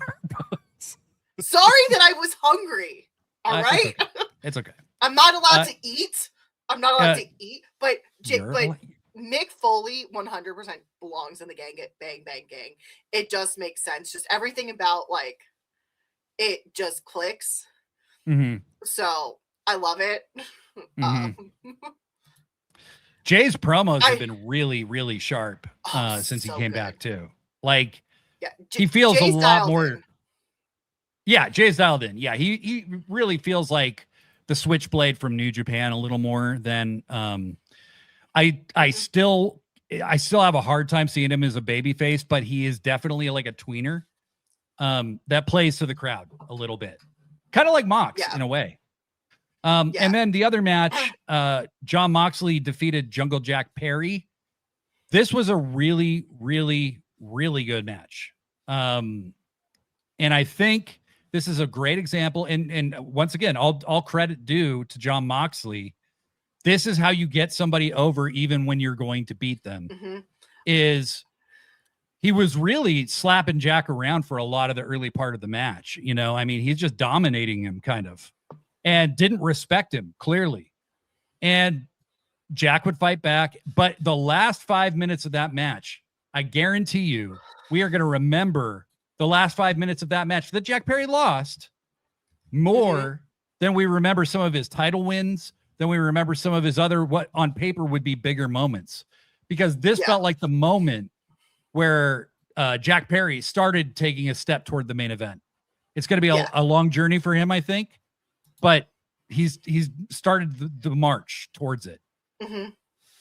Sorry that I was hungry. All right. It's okay. I'm not allowed to eat. I'm not allowed to eat. But Mick Foley 100% belongs in the Bang Bang Gang. It just makes sense. Just everything about like it just clicks. So I love it. Jay's promos have been really, really sharp since he came back too. Like, he feels Jay's a lot more. In. Yeah, Jay's dialed in. Yeah, he really feels like the Switchblade from New Japan a little more than I still have a hard time seeing him as a babyface, but he is definitely like a tweener that plays to the crowd a little bit, kind of like Mox in a way. And then the other match, John Moxley defeated Jungle Jack Perry. This was a really, really, really good match. And I think this is a great example. And once again, all credit due to John Moxley. This is how you get somebody over even when you're going to beat them. Is he was really slapping Jack around for a lot of the early part of the match. I mean, he's just dominating him kind of. And didn't respect him, clearly. And Jack would fight back. But the last 5 minutes of that match, I guarantee you, we are going to remember the last 5 minutes of that match that Jack Perry lost more than we remember some of his title wins, than we remember some of his other, what on paper would be bigger moments. Because this felt like the moment where Jack Perry started taking a step toward the main event. It's going to be a long journey for him, I think. But he's started the march towards it.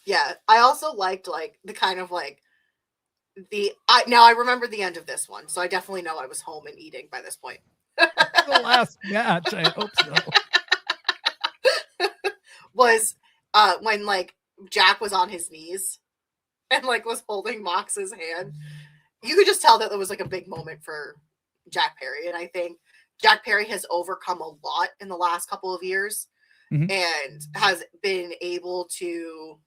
Yeah, I also liked like the kind of like now I remember the end of this one, so I definitely know I was home and eating by this point. The last match, I hope so. Was when like Jack was on his knees and like was holding Mox's hand. You could just tell that there was like a big moment for Jack Perry, and I think Jack Perry has overcome a lot in the last couple of years and has been able to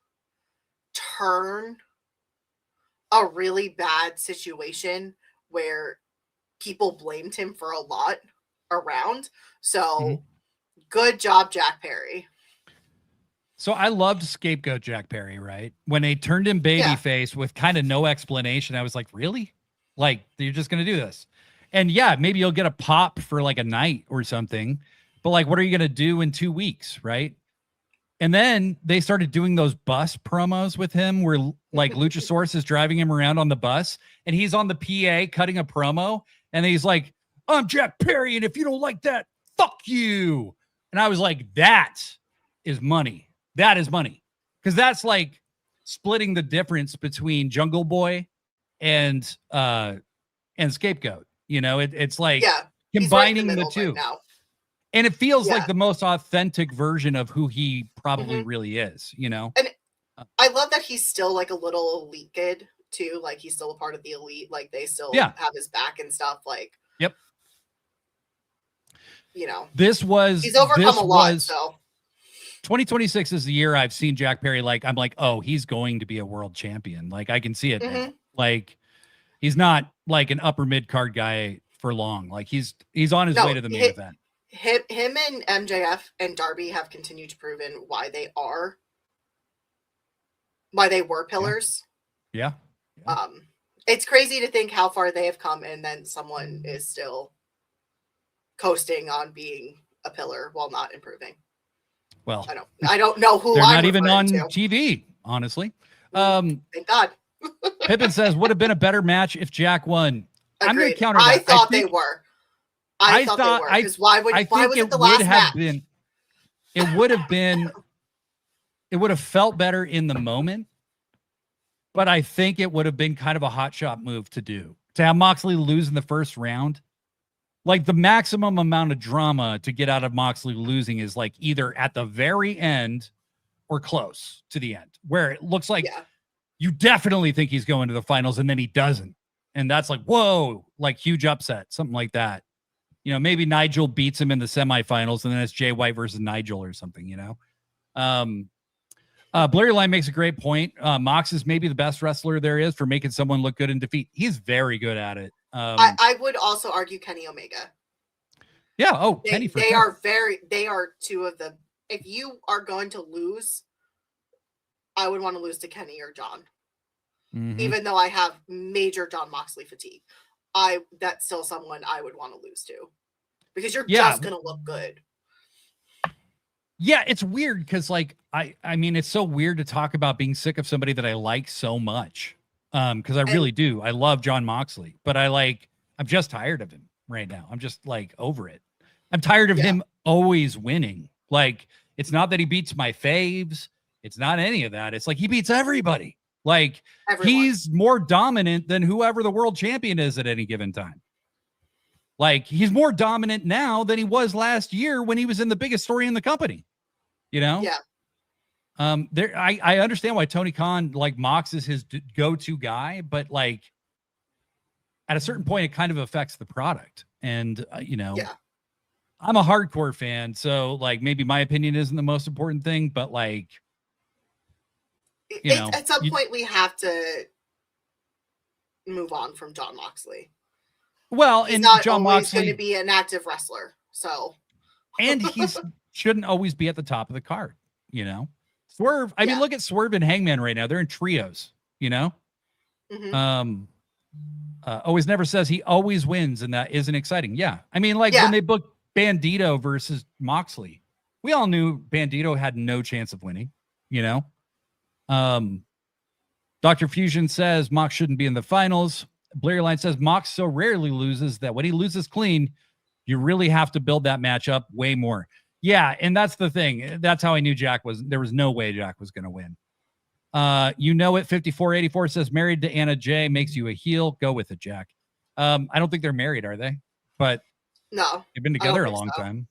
turn a really bad situation where people blamed him for a lot around. So good job, Jack Perry. So I loved scapegoat Jack Perry, right? When they turned him babyface with kind of no explanation, I was like, really? Like, you're just going to do this? And yeah, maybe you'll get a pop for like a night or something, but like, what are you going to do in 2 weeks, right? And then they started doing those bus promos with him where like Luchasaurus is driving him around on the bus and he's on the PA cutting a promo. And he's like, I'm Jack Perry. And if you don't like that, fuck you. And I was like, that is money. That is money. Because that's like splitting the difference between Jungle Boy and Scapegoat. You know, it's like combining the two. Right now. And it feels like the most authentic version of who he probably really is, you know? And I love that he's still like a little elite kid too. Like he's still a part of the elite. Like they still have his back and stuff. Like, you know, he's overcome a lot. So 2026 is the year I've seen Jack Perry. Like, I'm like, oh, he's going to be a world champion. Like I can see it. Now. Like he's not like an upper mid card guy for long. Like he's on his way to the main event. Him and MJF and Darby have continued to prove why they were pillars. Yeah. It's crazy to think how far they have come, and then someone is still coasting on being a pillar while not improving. Well, I don't know who they're I'm not even on to. TV, honestly. Thank God. Pippin says, would have been a better match if Jack won. Agreed. I'm going to counter that. I thought they were. I thought they were. Because why was it the last match? It would have felt better in the moment, but I think it would have been kind of a hot shot move to do. To have Moxley lose in the first round. Like the maximum amount of drama to get out of Moxley losing is like either at the very end or close to the end, where it looks like you definitely think he's going to the finals and then he doesn't. And that's like, whoa, like huge upset, something like that. You know, maybe Nigel beats him in the semifinals and then it's Jay White versus Nigel or something, you know? Blurry Line makes a great point. Mox is maybe the best wrestler there is for making someone look good in defeat. He's very good at it. I would also argue Kenny Omega. Yeah. Oh, Kenny. They are two of the, if you are going to lose, I would want to lose to Kenny or John. Even though I have major John Moxley fatigue. That's still someone I would want to lose to because you're just going to look good. Yeah, it's weird because like I mean it's so weird to talk about being sick of somebody that I like so much. Because I really do. I love John Moxley, but I'm just tired of him right now. I'm just like over it. I'm tired of him always winning. Like it's not that he beats my faves. It's not any of that. It's like he beats everybody. Like he's more dominant than whoever the world champion is at any given time. Like he's more dominant now than he was last year when he was in the biggest story in the company. You know? Yeah. I understand why Tony Khan like Mox is his go-to guy, but like at a certain point, it kind of affects the product. And you know, I'm a hardcore fan, so like maybe my opinion isn't the most important thing, but like. You know, at some point we have to move on from John Moxley. Well, he's and not John always Moxley going to be an active wrestler, so and shouldn't always be at the top of the card. You know, Swerve. I mean, look at Swerve and Hangman right now. They're in trios. You know, always never says he always wins, and that isn't exciting. Yeah, I mean, like when they booked Bandido versus Moxley, we all knew Bandido had no chance of winning. You know. Dr. Fusion says Mox shouldn't be in the finals. Blair Line says Mox so rarely loses that when he loses clean, you really have to build that match up way more. Yeah, and that's the thing. That's how I knew there was no way Jack was going to win. You know it, 5484 says married to Anna J makes you a heel. Go with it, Jack. I don't think they're married, are they? But no, they've been together a long time.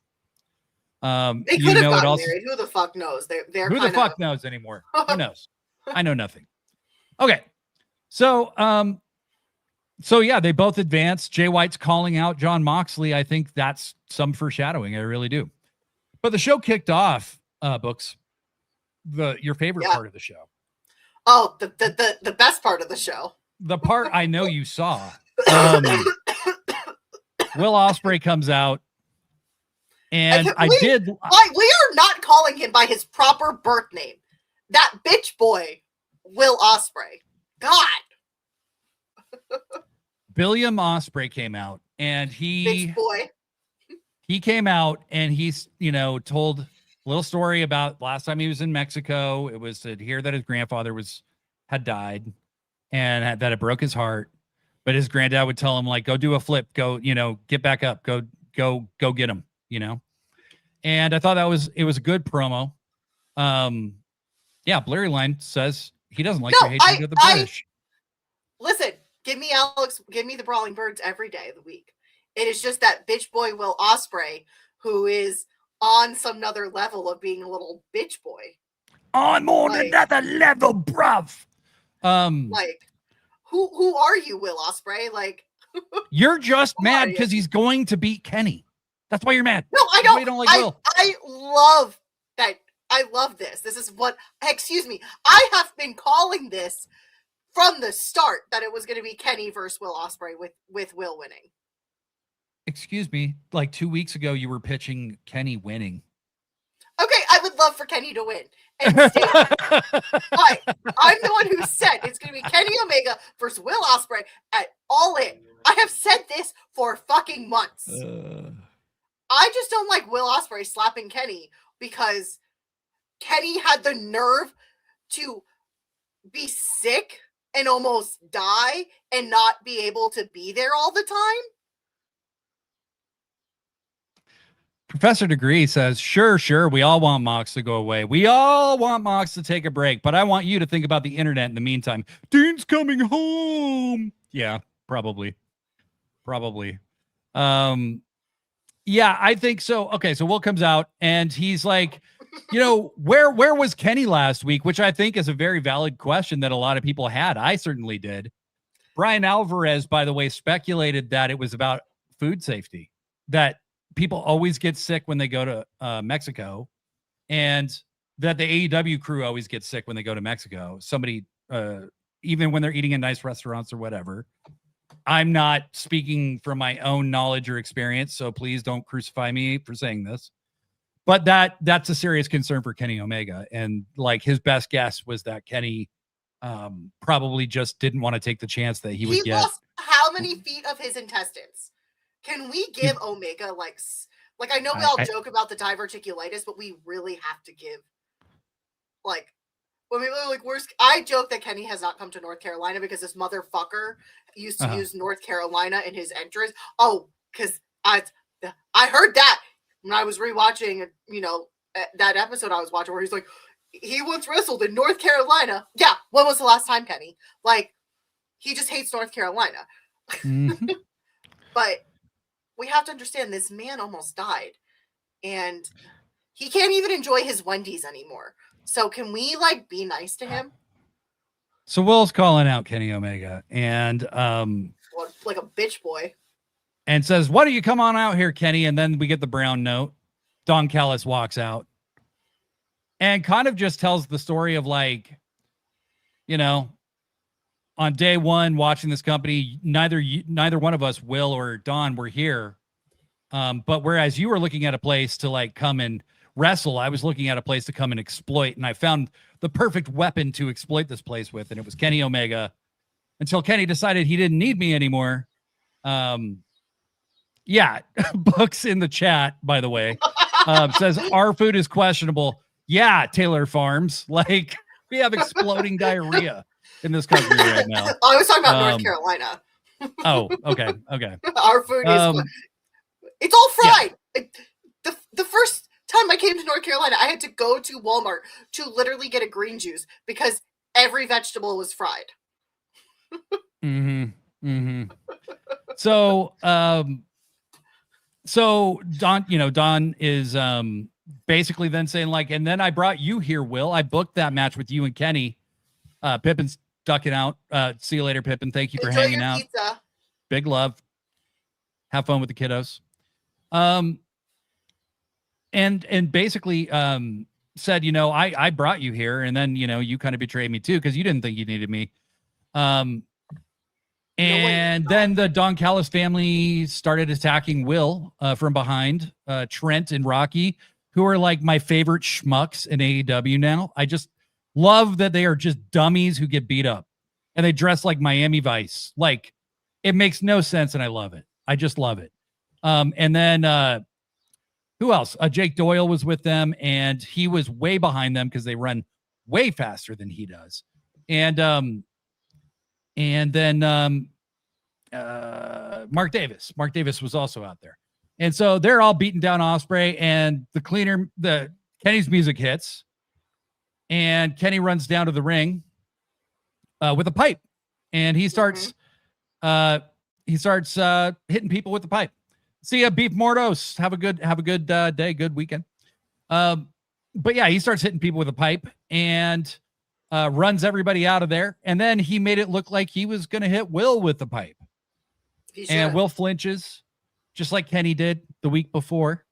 They could have gotten married. Who the fuck knows? They're who the fuck knows anymore? Who knows? I know nothing. Okay. So yeah, they both advanced. Jay White's calling out John Moxley. I think that's some foreshadowing. I really do. But the show kicked off, Books, your favorite part of the show. Oh, the best part of the show. The part I know you saw. Will Ospreay comes out, and I did. Like, we are not calling him by his proper birth name. That bitch boy, Will Ospreay. God. William Ospreay came out, and Bitch boy. he came out and he's, told a little story about last time he was in Mexico. It was to hear that his grandfather had died and that it broke his heart. But his granddad would tell him, like, go do a flip, go, get back up, go get him, And I thought it was a good promo. Yeah, Blurry Line says he doesn't like your hatred of the British. Listen, give me the Brawling Birds every day of the week. It is just that bitch boy Will Ospreay who is on some other level of being a little bitch boy. On more than another level, bruv. Like, who are you, Will Ospreay? Like, you're just mad because he's going to beat Kenny. That's why you're mad. No, I don't. You don't like Will. I love that. I love this. This is what. Excuse me. I have been calling this from the start that it was going to be Kenny versus Will Ospreay with Will winning. Excuse me. Like 2 weeks ago, you were pitching Kenny winning. Okay, I would love for Kenny to win. And stay but I'm the one who said it's going to be Kenny Omega versus Will Ospreay at All In. I have said this for fucking months. I just don't like Will Ospreay slapping Kenny because Kenny had the nerve to be sick and almost die and not be able to be there all the time. Professor Degree says, sure. We all want Mox to go away. We all want Mox to take a break, but I want you to think about the internet in the meantime. Dean's coming home. Yeah, probably. Yeah, I think so. Okay, so Will comes out and he's like, where was Kenny last week? Which I think is a very valid question that a lot of people had. I certainly did. Brian Alvarez, by the way, speculated that it was about food safety, that people always get sick when they go to Mexico, and that the AEW crew always gets sick when they go to Mexico. Somebody, even when they're eating in nice restaurants or whatever. I'm not speaking from my own knowledge or experience, so please don't crucify me for saying this. But that's a serious concern for Kenny Omega. And like his best guess was that Kenny probably just didn't want to take the chance that he would get. Lost how many feet of his intestines? Can we give Omega like I know we all joke about the diverticulitis, but we really have to give like when people are like I joke that Kenny has not come to North Carolina because this motherfucker used to use North Carolina in his entrance. Oh, because I heard that when I was rewatching, that episode I was watching where he's like, he once wrestled in North Carolina. Yeah, when was the last time, Kenny? Like, he just hates North Carolina. Mm-hmm. But we have to understand this man almost died, and he can't even enjoy his Wendy's anymore. So can we be nice to him? So Will's calling out Kenny Omega and like a bitch boy, and says, "Why don't you come on out here, Kenny?" And then we get the brown note. Don Callis walks out and kind of just tells the story of on day one watching this company, neither one of us, Will or Don, were here. But whereas you were looking at a place to come and wrestle, I was looking at a place to come and exploit, and I found the perfect weapon to exploit this place with, and it was Kenny Omega, until Kenny decided he didn't need me anymore. Yeah, Books in the chat, by the way, says our food is questionable. Yeah, Taylor Farms, we have exploding diarrhea in this country right now. I was talking about North Carolina. Oh, okay. Our food is it's all fried. Yeah. The first time I came to North Carolina, I had to go to Walmart to literally get a green juice because every vegetable was fried. So Don is basically then saying and then I brought you here, Will. I booked that match with you and Kenny. Pippin's ducking out. See you later, Pippin. Thank you for Enjoy hanging your out. Pizza. Big love. Have fun with the kiddos. And basically said, I brought you here, and then you kind of betrayed me too because you didn't think you needed me. And then the Don Callis family started attacking Will from behind, Trent and Rocky, who are like my favorite schmucks in AEW now. I just love that they are just dummies who get beat up and they dress like Miami Vice. Like, it makes no sense, and I love it. I just love it. And then who else? Jake Doyle was with them, and he was way behind them because they run way faster than he does. And then Mark Davis was also out there. And so they're all beating down Ospreay, and Kenny's music hits, and Kenny runs down to the ring with a pipe, and he starts hitting people with the pipe. See ya, Beef Mordos. Have a good day, good weekend. But yeah, he starts hitting people with a pipe and runs everybody out of there. And then he made it look like he was going to hit Will with the pipe. And Will flinches, just like Kenny did the week before.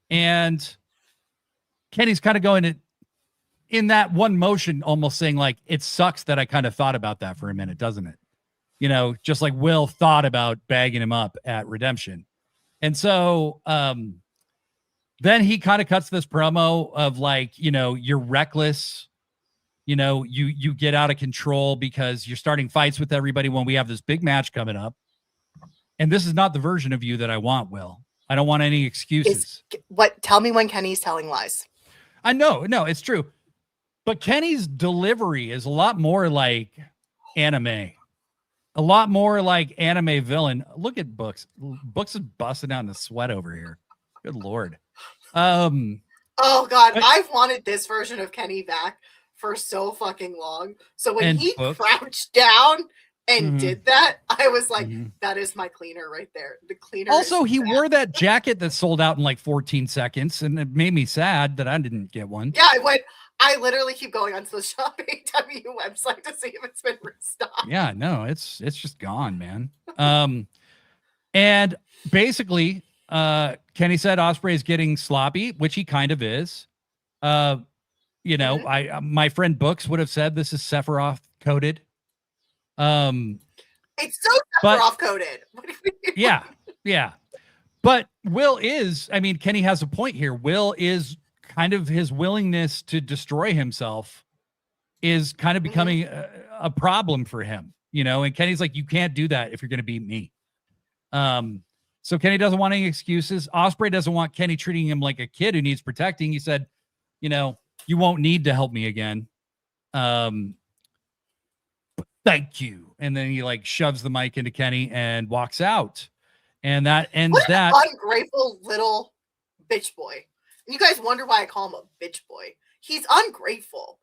And Kenny's kind of going in that one motion, almost saying like, it sucks that I kind of thought about that for a minute, doesn't it? Just like Will thought about bagging him up at Redemption. And so then he kind of cuts this promo of like, you're reckless. You get out of control because you're starting fights with everybody when we have this big match coming up. And this is not the version of you that I want, Will. I don't want any excuses. Tell me when Kenny's telling lies. I know. No, it's true. But Kenny's delivery is a lot more like anime. A lot more like anime villain. Look at Books. Books is busting out in the sweat over here. Good Lord. Oh God, I've wanted this version of Kenny back for so fucking long. So when he crouched down and did that, I was like, that is my cleaner right there. The cleaner. Also, he wore that jacket that sold out in like 14 seconds, and it made me sad that I didn't get one. Yeah, I literally keep going onto the Shop AEW website to see if it's been restocked. Yeah, no, it's just gone, man. And basically, Kenny said Ospreay's getting sloppy, which he kind of is. My friend Books would have said this is Sephiroth coded. It's so Sephiroth coded. Yeah. But Will is, Kenny has a point here. Will is kind of his willingness to destroy himself is kind of becoming a problem for him, and Kenny's like, you can't do that if you're going to beat me. So Kenny doesn't want any excuses. Ospreay doesn't want Kenny treating him like a kid who needs protecting. He said, you won't need to help me again. Thank you. And then he like shoves the mic into Kenny and walks out. And that ends that. Ungrateful little bitch boy. And you guys wonder why I call him a bitch boy. He's ungrateful.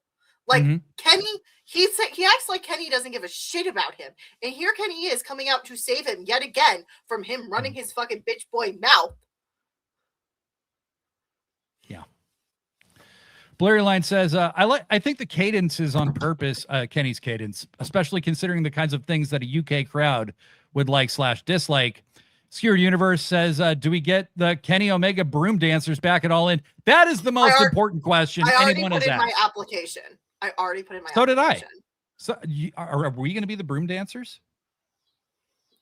Like Kenny, he acts like Kenny doesn't give a shit about him. And here Kenny is coming out to save him yet again from him running his fucking bitch boy mouth. Yeah. Blurry Line says, I think the cadence is on purpose, Kenny's cadence, especially considering the kinds of things that a UK crowd would like/dislike. Skewered Universe says, do we get the Kenny Omega broom dancers back at All In? That is the most important question anyone has asked. My application. I already put in my so application. So did I. So are we going to be the broom dancers?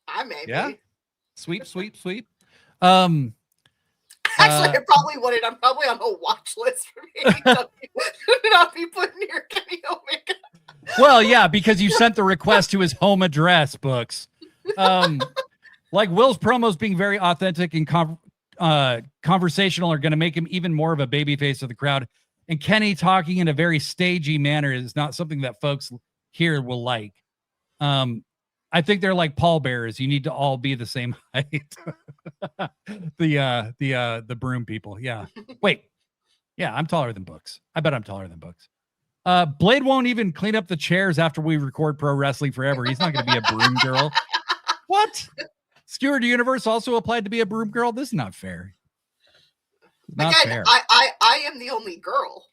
I may be. Yeah. Sweep. Actually, I probably wouldn't. I'm probably on a watch list for me. Not be putting here Kenny Omega. Well, yeah, because you sent the request to his home address, Books. Like Will's promos being very authentic and conversational are going to make him even more of a babyface of the crowd. And Kenny talking in a very stagey manner is not something that folks here will like. I think they're like pallbearers. You need to all be the same height. The broom people. Yeah. Wait. Yeah, I'm taller than Books. I bet I'm taller than Books. Blade won't even clean up the chairs after we record Pro Wrestling Forever. He's not going to be a broom girl. What? Skewered Universe also applied to be a broom girl. This is not fair. Not fair. I am the only girl.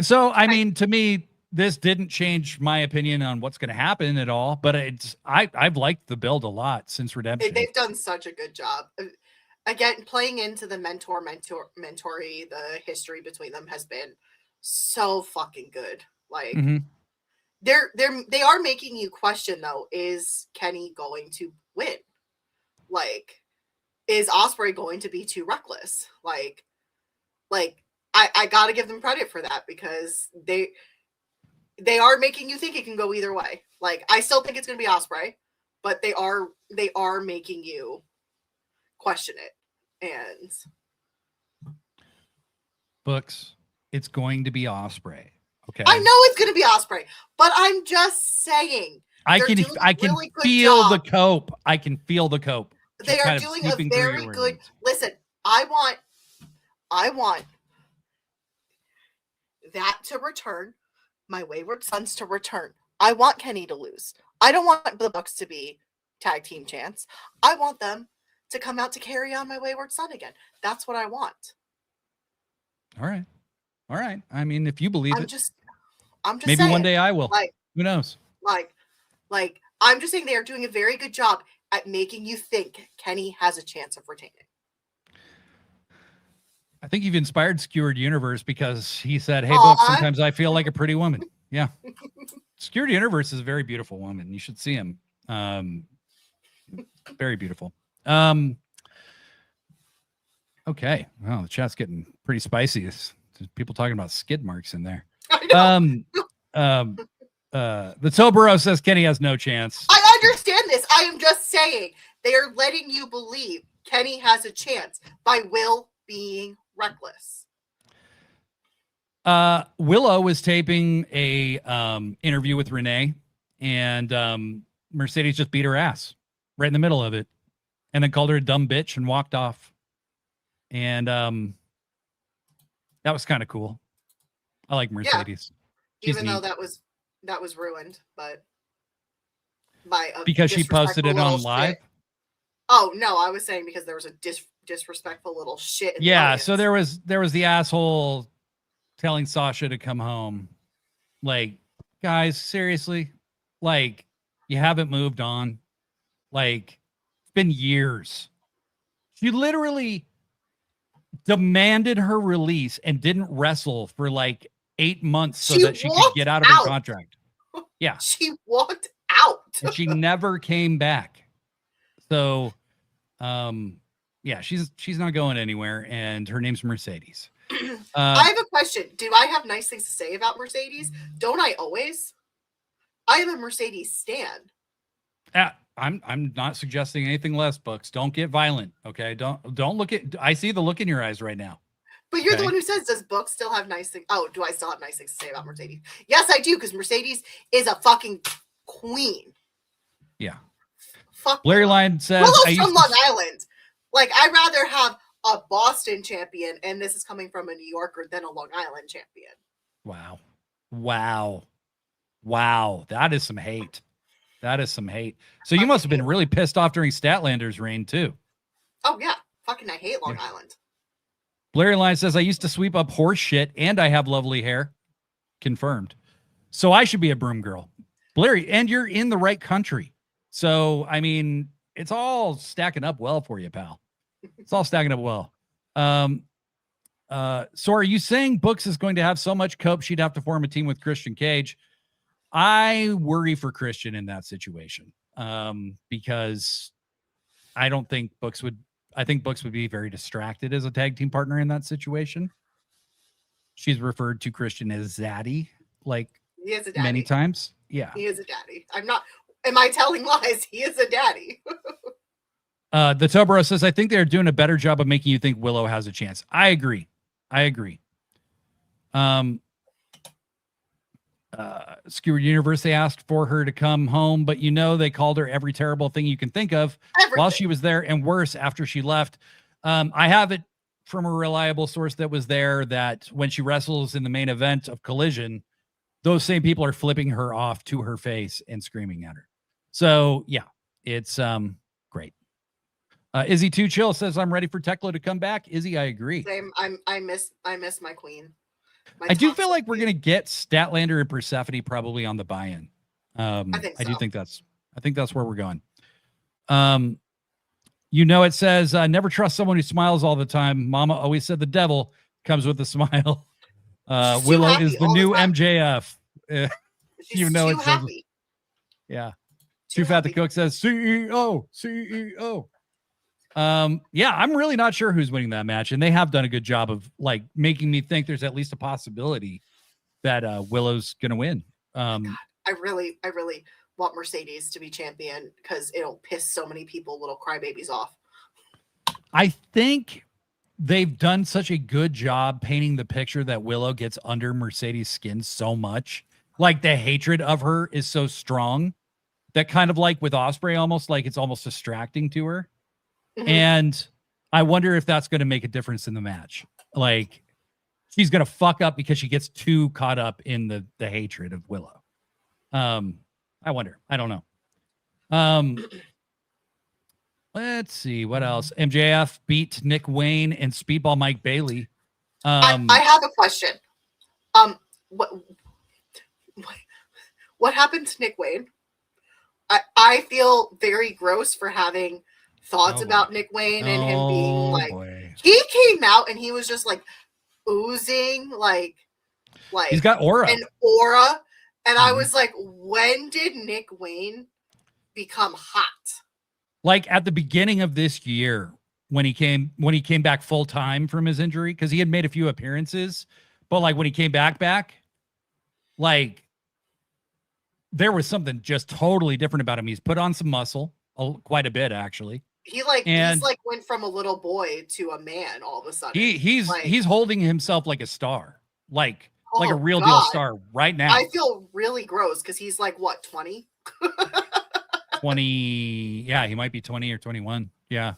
So I mean, to me, this didn't change my opinion on what's going to happen at all. But I've liked the build a lot since Redemption. They've done such a good job. again, playing into the mentoree, the history between them has been so fucking good. Like they are making you question though, is Kenny going to win? Like, is Ospreay going to be too reckless? Like I gotta give them credit for that, because they are making you think it can go either way. Like, I still think it's gonna be Ospreay, but they are making you question it. And Books, it's going to be Ospreay. Okay. I know it's gonna be Ospreay, but I'm just saying I can feel the cope. I can feel the cope. They are doing a very good. Listen, I want that to return. My Wayward Sons to return. I want Kenny to lose. I don't want the Bucks to be tag team champs. I want them to come out to carry on my Wayward Son again. That's what I want. All right. I mean, if you believe I'm it, just maybe saying, one day I will. Like, who knows? Like, I'm just saying they are doing a very good job at making you think Kenny has a chance of retaining. I think you've inspired Skewered Universe, because he said, "Hey, Book, sometimes I feel like a pretty woman." Yeah. Skewered Universe is a very beautiful woman. You should see him. Very beautiful. Okay. Well, the chat's getting pretty spicy. There's people talking about skid marks in there. I know. The Tobero says Kenny has no chance. I understand this. I am just saying they are letting you believe Kenny has a chance by Will being reckless. Willow was taping a interview with Renee, and Mercedes just beat her ass right in the middle of it, and then called her a dumb bitch and walked off. And that was kind of cool. I like Mercedes. Yeah. Even though that was ruined, but by because she posted it on live. Oh no, I was saying because there was a disrespectful little shit. Yeah, so there was the asshole telling Sasha to come home. Like, guys, seriously, like, you haven't moved on. Like, it's been years. She literally demanded her release and didn't wrestle for like 8 months so that she could get out of her contract. Yeah. She walked out. And she never came back. So, yeah, she's not going anywhere, and her name's Mercedes. I have a question. Do I have nice things to say about Mercedes? Don't I always? I am a Mercedes stan. I'm not suggesting anything less, Books. Don't get violent, okay? Don't look at. I see the look in your eyes right now. But you're the one who says, does Books still have nice things? Oh, do I still have nice things to say about Mercedes? Yes, I do, because Mercedes is a fucking queen. Yeah. Fuck. Larry Lyon says, Willow's from Long Island. Like, I'd rather have a Boston champion, and this is coming from a New Yorker, than a Long Island champion. Wow. That is some hate. So you must have been really pissed off during Statlander's reign, too. Oh, yeah. Fucking I hate Long Island. Larry Lyon says, I used to sweep up horse shit, and I have lovely hair. Confirmed. So I should be a broom girl. Larry, and you're in the right country. So, I mean, it's all stacking up well for you, pal. It's all stacking up well. So are you saying Books is going to have so much cope she'd have to form a team with Christian Cage? I worry for Christian in that situation, because I think Books would be very distracted as a tag team partner in that situation. She's referred to Christian as Zaddy, like, he is a daddy. Many times. Yeah. He is a daddy. Am I telling lies? He is a daddy. The Tobero says, I think they're doing a better job of making you think Willow has a chance. I agree. Skewered Universe, they asked for her to come home, but they called her every terrible thing you can think of while she was there, and worse after she left. I have it from a reliable source that was there that when she wrestles in the main event of Collision, those same people are flipping her off to her face and screaming at her. So yeah, it's great. Izzy Too Chill says, I'm ready for Tekla to come back. Izzy, I agree. Same. I miss my queen. I do feel like we're going to get Statlander and Persephone probably on the buy-in. I think so. I think that's where we're going. You know, it says, never trust someone who smiles all the time. Mama always said the devil comes with a smile. She's too Willow happy is the all the new time. MJF. She's You know too it says- happy. Yeah. Too Fat the happy. Cook says CEO. Yeah, I'm really not sure who's winning that match, and they have done a good job of like making me think there's at least a possibility that Willow's gonna win. I really want Mercedes to be champion because it'll piss so many people, little crybabies, off. I think they've done such a good job painting the picture that Willow gets under Mercedes' skin so much. Like the hatred of her is so strong that kind of like with Osprey, almost like it's almost distracting to her. Mhm. And I wonder if that's going to make a difference in the match. Like she's going to fuck up because she gets too caught up in the hatred of Willow. I wonder. I don't know. Let's see what else. MJF beat Nick Wayne and Speedball Mike Bailey. I have a question. What happened to Nick Wayne? I feel very gross for having thoughts about Nick Wayne and him being like, he came out and he was just like oozing like he's got aura. An aura. And I was like, when did Nick Wayne become hot? Like at the beginning of this year when he came back full time from his injury, because he had made a few appearances, but like when he came back, like there was something just totally different about him. He's put on some muscle, quite a bit actually. He's went from a little boy to a man all of a sudden. He's holding himself like a star, like a real deal star right now. I feel really gross because he's like what, 20? 20, yeah, he might be 20 or 21. Yeah.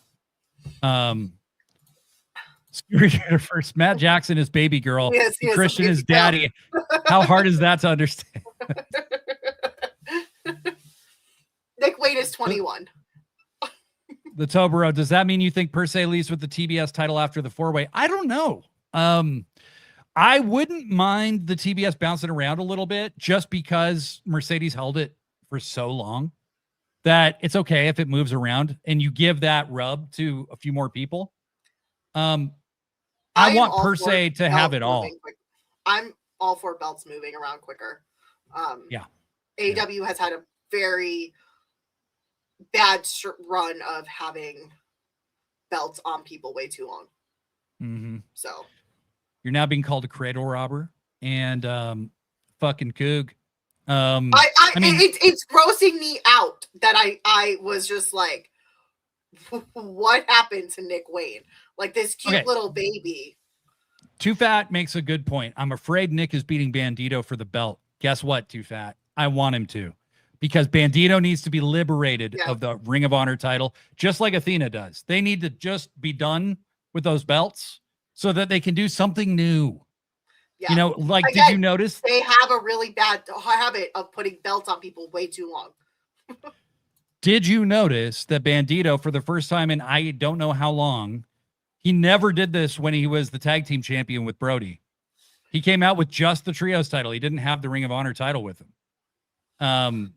First, Matt Jackson is baby girl. Yes, Christian is daddy. How hard is that to understand? Nick Wayne is 21. The Tobero, does that mean you think Per Se leaves with the TBS title after the 4-way? I don't know. I wouldn't mind the TBS bouncing around a little bit just because Mercedes held it for so long that it's okay if it moves around and you give that rub to a few more people. I want Per Se to have it all. I'm all for belts moving around quicker. Yeah. AEW has had a very bad run of having belts on people way too long. Mm-hmm. So you're now being called a cradle robber and fucking Coog. I mean, it's grossing me out that I was just like, what happened to Nick Wayne? Like this cute little baby. Too Fat makes a good point. I'm afraid Nick is beating Bandido for the belt. Guess what, Too Fat? I want him to. Because Bandido needs to be liberated of the Ring of Honor title, just like Athena does. They need to just be done with those belts so that they can do something new. Yeah. You know, like, again, did you notice? They have a really bad habit of putting belts on people way too long. Did you notice that Bandido, for the first time in I don't know how long, he never did this when he was the tag team champion with Brody. He came out with just the trios title. He didn't have the Ring of Honor title with him.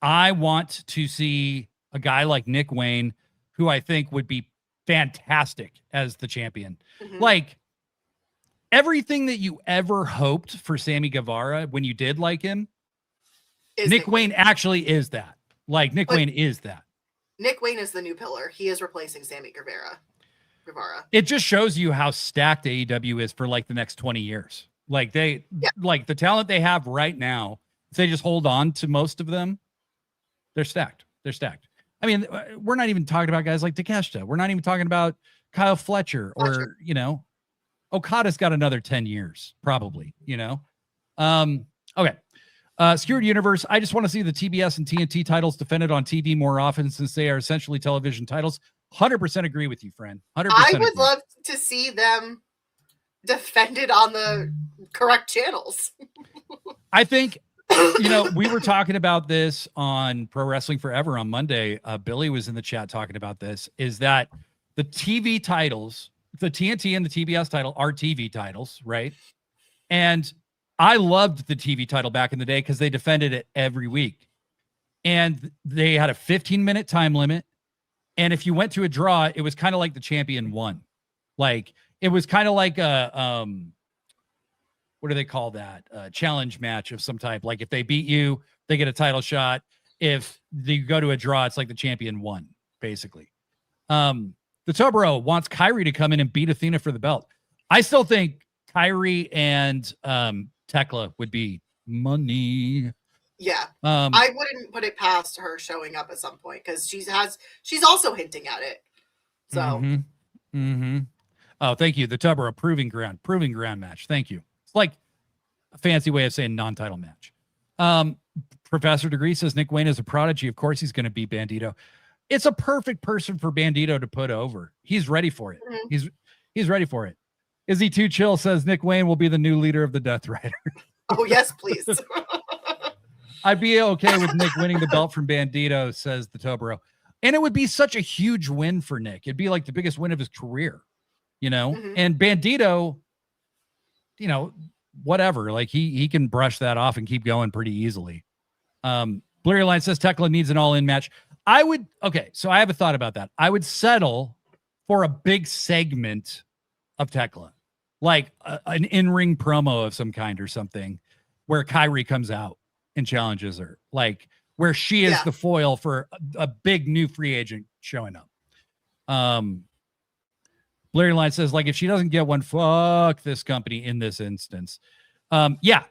I want to see a guy like Nick Wayne, who I think would be fantastic as the champion. Mm-hmm. Like everything that you ever hoped for Sammy Guevara when you did like him, Nick Wayne actually is that. Like Nick Wayne is that. Nick Wayne is the new pillar. He is replacing Sammy Guevara. It just shows you how stacked AEW is for like the next 20 years. Like like the talent they have right now, if they just hold on to most of them, they're stacked. They're stacked. I mean, we're not even talking about guys like Takeshita. We're not even talking about Kyle Fletcher or, you know, Okada's got another 10 years, probably, you know? Okay. Skewered Universe. I just want to see the TBS and TNT titles defended on TV more often since they are essentially television titles. 100% agree with you, friend. 100%. I would love to see them defended on the correct channels. I think, you know, we were talking about this on Pro Wrestling Forever on Monday. Billy was in the chat talking about this, is that the TV titles, the TNT and the TBS title are TV titles, right? And I loved the TV title back in the day because they defended it every week. And they had a 15-minute time limit. And if you went to a draw, it was kind of like the champion won. Like it was kind of like a what do they call that? A challenge match of some type. Like if they beat you, they get a title shot. If you go to a draw, it's like the champion won, basically. The Tobro wants Kyrie to come in and beat Athena for the belt. I still think Kyrie and Tekla would be money. Yeah. I wouldn't put it past her showing up at some point because she's also hinting at it. So Oh, thank you. The Tubber, a proving ground match. Thank you. It's like a fancy way of saying non-title match. Professor Degree says Nick Wayne is a prodigy. Of course he's going to beat Bandido. It's a perfect person for Bandido to put over. He's ready for it. He's ready for it. Is he too chill? Says Nick Wayne will be the new leader of the Death Rider. Oh, yes, please. I'd be okay with Nick winning the belt from Bandido, says the Tobro. And it would be such a huge win for Nick. It'd be like the biggest win of his career, you know? And Bandido, you know, whatever. Like he can brush that off and keep going pretty easily. Blurry Line says Tekla needs an all-in match. So I have a thought about that. I would settle for a big segment of Tekla, like an in-ring promo of some kind or something where Kyrie comes out and challenges her, like where she is the foil for a big new free agent showing up. Blurry Line says, like, if she doesn't get one, fuck this company in this instance. Yeah.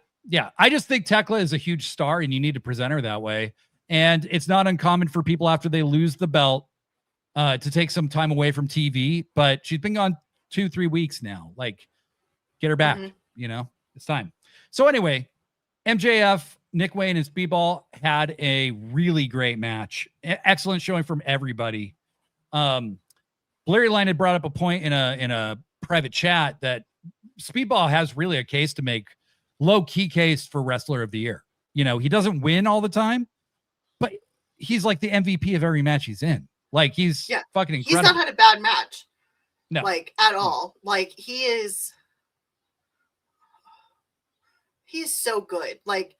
I just think Tekla is a huge star and you need to present her that way. And it's not uncommon for people after they lose the belt to take some time away from TV, but she's been gone 2-3 weeks now. Like, get her back, you know, it's time. So anyway, MJF, Nick Wayne, and Speedball had a really great match. Excellent showing from everybody. Blurry Line had brought up a point in a private chat that Speedball has really a case to make, low-key case for Wrestler of the Year. You know, he doesn't win all the time, but he's like the MVP of every match he's in. Like, he's fucking incredible. He's not had a bad match. No. Like, at all. Like, he's so good. Like,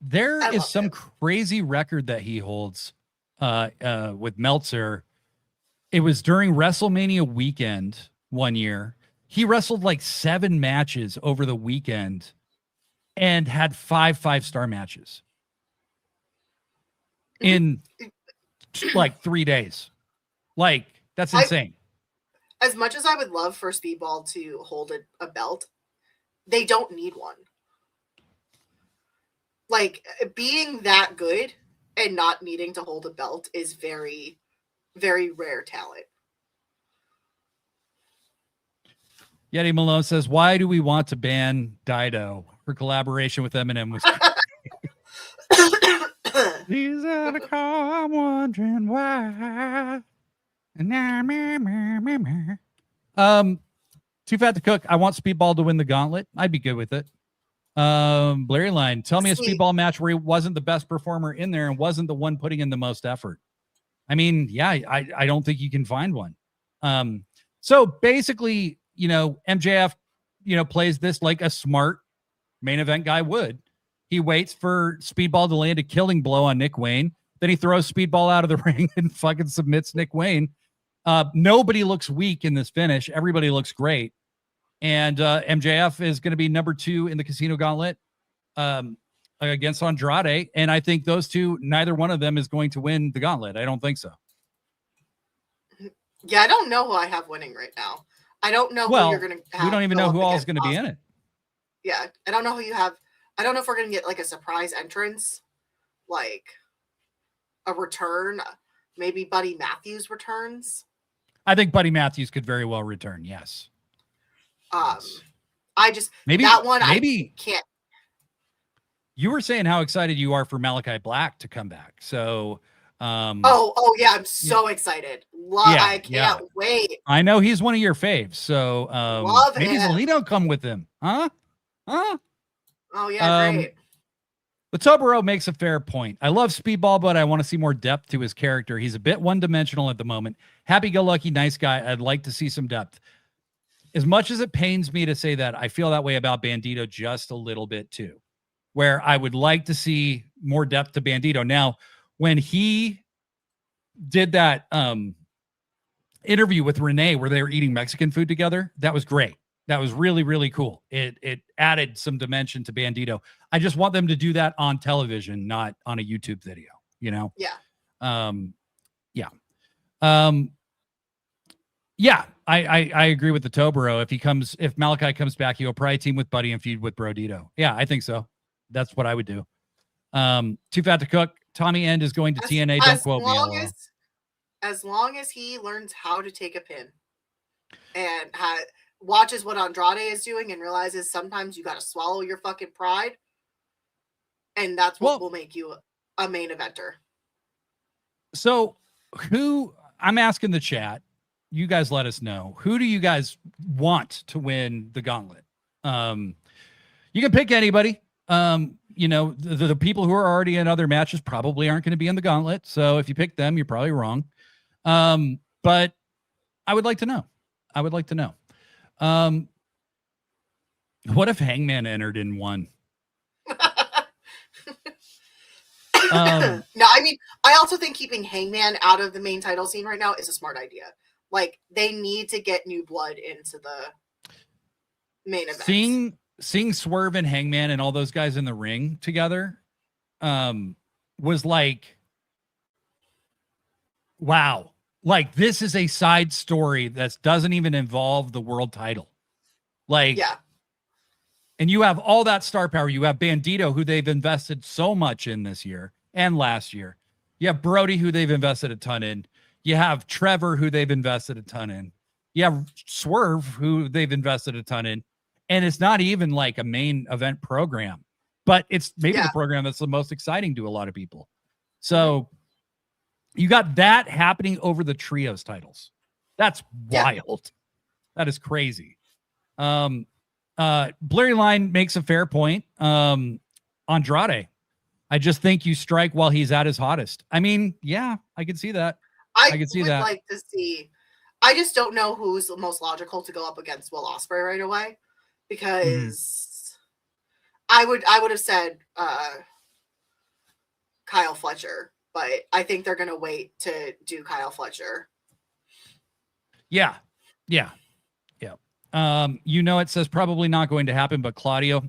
there is some crazy record that he holds with Meltzer. It was during WrestleMania weekend one year. He wrestled like 7 matches over the weekend and had 5 5-star matches in like 3 days. Like, that's insane. As much as I would love for Speedball to hold a belt, they don't need one. Like, being that good and not needing to hold a belt is very, very rare talent. Yeti Malone says, why do we want to ban Dido? Her collaboration with Eminem was these are the call, I'm wondering why. Too fat to cook. I want Speedball to win the gauntlet. I'd be good with it. Blurry Line, tell me a Speedball match where he wasn't the best performer in there and wasn't the one putting in the most effort. I mean, yeah, I don't think you can find one. So basically, you know, MJF, you know, plays this like a smart main event guy would. He waits for Speedball to land a killing blow on Nick Wayne. Then he throws Speedball out of the ring and fucking submits Nick Wayne. Nobody looks weak in this finish. Everybody looks great. And MJF is going to be number 2 in the Casino Gauntlet against Andrade. And I think those two, neither one of them is going to win the Gauntlet. I don't think so. Yeah, I don't know who I have winning right now. I don't know who you're going to have. We don't even know who all is going to be in it. Yeah, I don't know who you have. I don't know if we're going to get like a surprise entrance, like a return. Maybe Buddy Matthews returns. I think Buddy Matthews could very well return. Yes. I just maybe that one I can't. You were saying how excited you are for Malachi Black to come back. So oh yeah, I'm so excited. I can't wait. I know he's one of your faves. So love maybe him. Zelino come with him. Huh? Oh yeah, great. But Tobero makes a fair point. I love Speedball, but I want to see more depth to his character. He's a bit one-dimensional at the moment. Happy-go-lucky, nice guy. I'd like to see some depth. As much as it pains me to say that, I feel that way about Bandido just a little bit too, where I would like to see more depth to Bandido. Now, when he did that interview with Renee where they were eating Mexican food together. That was great. That was really, really cool. It added some dimension to Bandido. I just want them to do that on television, not on a YouTube video, you know? Yeah. Yeah. Yeah, I agree with the Tobero. If Malachi comes back, he'll probably team with Buddy and feud with Brodito. Yeah, I think so. That's what I would do. Too fat to cook. Tommy End is going to TNA. Don't quote me. As long as he learns how to take a pin and watches what Andrade is doing and realizes sometimes you got to swallow your fucking pride, and that's what will make you a main eventer. So, I'm asking the chat. You guys let us know. Who do you guys want to win the gauntlet? You can pick anybody. You know, the people who are already in other matches probably aren't going to be in the gauntlet. So if you pick them, you're probably wrong. But I would like to know. What if Hangman entered in one? No, I mean, I also think keeping Hangman out of the main title scene right now is a smart idea. Like, they need to get new blood into the main event. Seeing Swerve and Hangman and all those guys in the ring together was like, wow. Like, this is a side story that doesn't even involve the world title. Like, yeah. And you have all that star power. You have Bandido, who they've invested so much in this year and last year. You have Brody, who they've invested a ton in. You have Trevor, who they've invested a ton in. You have Swerve, who they've invested a ton in. And it's not even like a main event program, but it's maybe the program that's the most exciting to a lot of people. So you got that happening over the trios titles. That's wild. That is crazy. Blurry Line makes a fair point. Andrade, I just think you strike while he's at his hottest. I mean, yeah, I can see that. I can see that. Like to see. I just don't know who's the most logical to go up against Will Ospreay right away, because I would have said Kyle Fletcher, but I think they're gonna wait to do Kyle Fletcher. Yeah. You know, it says probably not going to happen, but Claudio,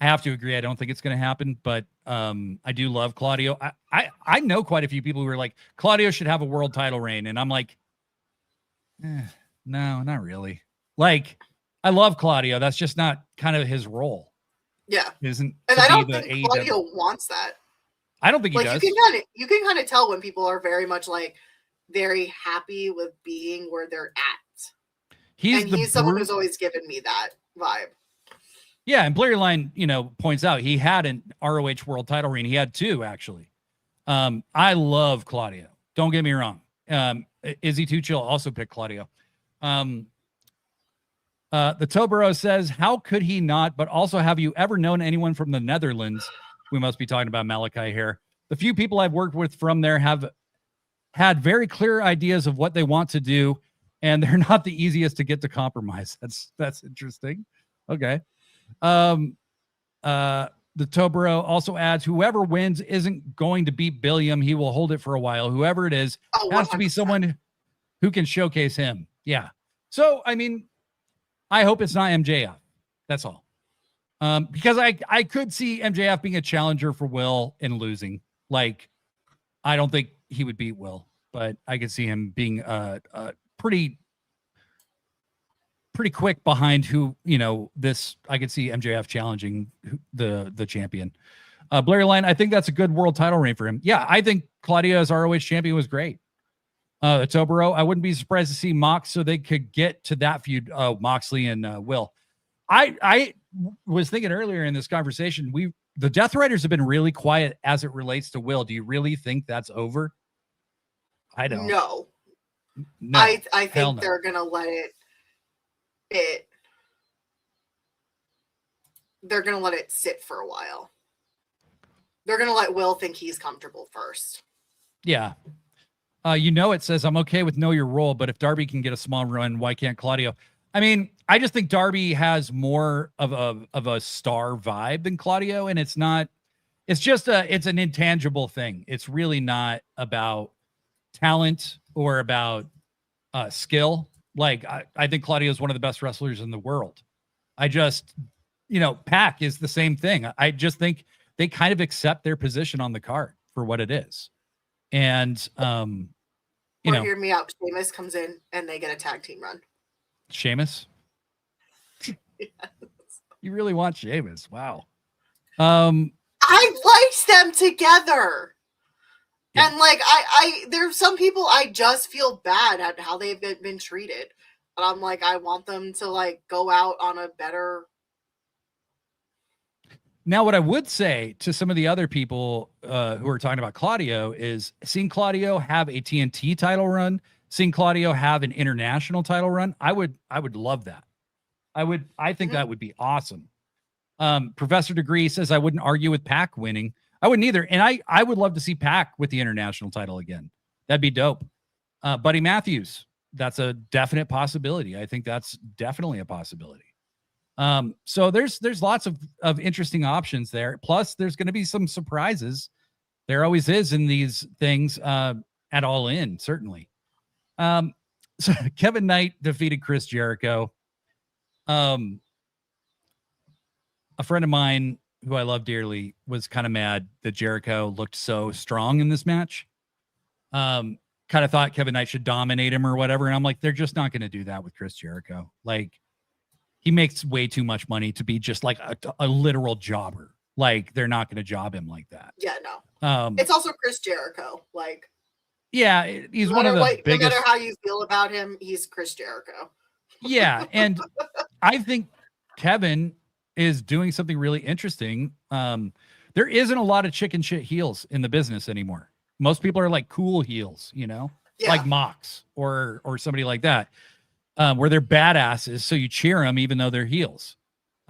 I have to agree. I don't think it's going to happen, but I do love Claudio. I know quite a few people who are like, Claudio should have a world title reign. And I'm like, no, not really. Like, I love Claudio. That's just not kind of his role. Yeah. And I don't think Claudio wants that. I don't think he does. You can kind of tell when people are very much like very happy with being where they're at. He's someone who's always given me that vibe. Yeah, and Blurry Line, points out he had an ROH world title reign. He had two, actually. I love Claudio. Don't get me wrong. Izzy Too Chill also picked Claudio. The Tobero says, how could he not? But also, have you ever known anyone from the Netherlands? We must be talking about Malachi here. The few people I've worked with from there have had very clear ideas of what they want to do, and they're not the easiest to get to compromise. That's interesting. Okay. The Tobero also adds, whoever wins isn't going to beat Billiam. He will hold it for a while. Whoever it is has to be someone who can showcase him. Yeah. So, I mean, I hope it's not MJF. That's all. Because I could see MJF being a challenger for Will and losing. Like, I don't think he would beat Will, but I could see him being pretty quick behind who, I could see MJF challenging the champion. Blurry Line, I think that's a good world title reign for him. Yeah, I think Claudio as ROH champion was great. Tobero, I wouldn't be surprised to see Mox so they could get to that feud, Moxley and Will. I was thinking earlier in this conversation, the Death Riders have been really quiet as it relates to Will. Do you really think that's over? I don't. No. I think they're gonna let they're gonna let it sit for a while. They're gonna let Will think he's comfortable first. Yeah. It says, I'm okay with know your role, but if Darby can get a small run, why can't Claudio? I mean, I just think Darby has more of a star vibe than Claudio, and it's an intangible thing. It's really not about talent or about skill. Like, I think Claudio is one of the best wrestlers in the world. I just, Pac is the same thing. I just think they kind of accept their position on the card for what it is. And, hear me out. Sheamus comes in and they get a tag team run. Sheamus? Yes. You really want Sheamus? Wow. I liked them together. Yeah. And like, there's some people I just feel bad at how they've been treated. And I'm like, I want them to like go out on a better. Now, what I would say to some of the other people who are talking about Claudio is seeing Claudio have a TNT title run, seeing Claudio have an international title run. I would love that. I think that would be awesome. Professor Degree says I wouldn't argue with Pac winning. I wouldn't either. And I would love to see Pac with the international title again. That'd be dope. Buddy Matthews, that's a definite possibility. I think that's definitely a possibility. So there's lots of interesting options there. Plus, there's going to be some surprises. There always is in these things at All In, certainly. So Kevin Knight defeated Chris Jericho. A friend of mine who I love dearly was kind of mad that Jericho looked so strong in this match. Kind of thought Kevin Knight should dominate him or whatever. And I'm like, they're just not going to do that with Chris Jericho. Like, he makes way too much money to be just like a literal jobber. Like, they're not going to job him like that. Yeah, no. It's also Chris Jericho. Like, yeah, he's one of the biggest. No matter how you feel about him, he's Chris Jericho. Yeah, and I think Kevin is doing something really interesting. There isn't a lot of chicken shit heels in the business anymore. Most people are like cool heels, like Mox or somebody like that. Where they're badasses, so you cheer them even though they're heels.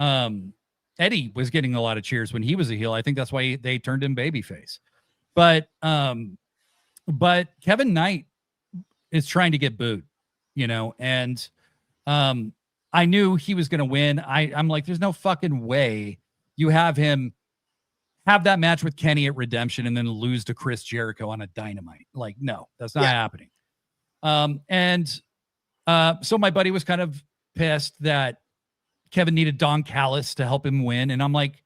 Eddie was getting a lot of cheers when he was a heel. I think that's why they turned him babyface. But Kevin Knight is trying to get booed, and I knew he was going to win. I'm like, there's no fucking way you have him have that match with Kenny at Redemption and then lose to Chris Jericho on a Dynamite. Like, no, that's not happening. So my buddy was kind of pissed that Kevin needed Don Callis to help him win. And I'm like,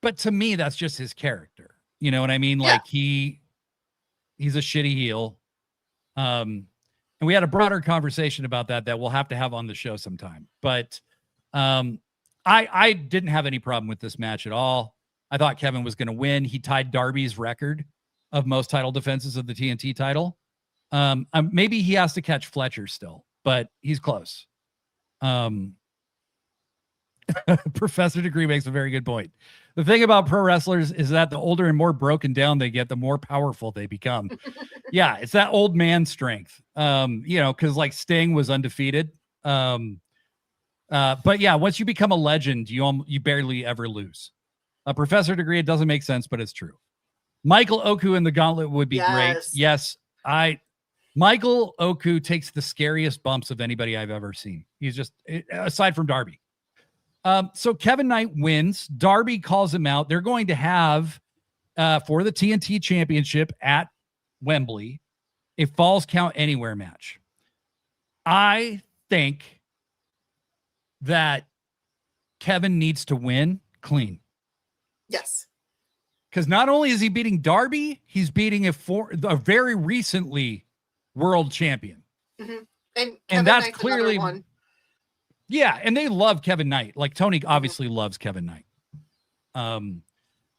but to me, that's just his character. You know what I mean? Yeah. Like he's a shitty heel. And we had a broader conversation about that we'll have to have on the show sometime. But I didn't have any problem with this match at all. I thought Kevin was going to win. He tied Darby's record of most title defenses of the TNT title. Maybe he has to catch Fletcher still, but he's close. Professor Degree makes a very good point. The thing about pro wrestlers is that the older and more broken down they get, the more powerful they become. Yeah, it's that old man strength. Because like Sting was undefeated. But yeah, once you become a legend, you barely ever lose. Professor Degree, it doesn't make sense, but it's true. Michael Oku in the gauntlet would be great. Yes, Michael Oku takes the scariest bumps of anybody I've ever seen. He's just, aside from Darby. So Kevin Knight wins. Darby calls him out. They're going to have, for the TNT Championship at Wembley, a Falls Count Anywhere match. I think that Kevin needs to win clean. Yes. Because not only is he beating Darby, he's beating a very recently world champion. Mm-hmm. And that's Knight's clearly one. Yeah, and they love Kevin Knight. Like Tony obviously loves Kevin Knight.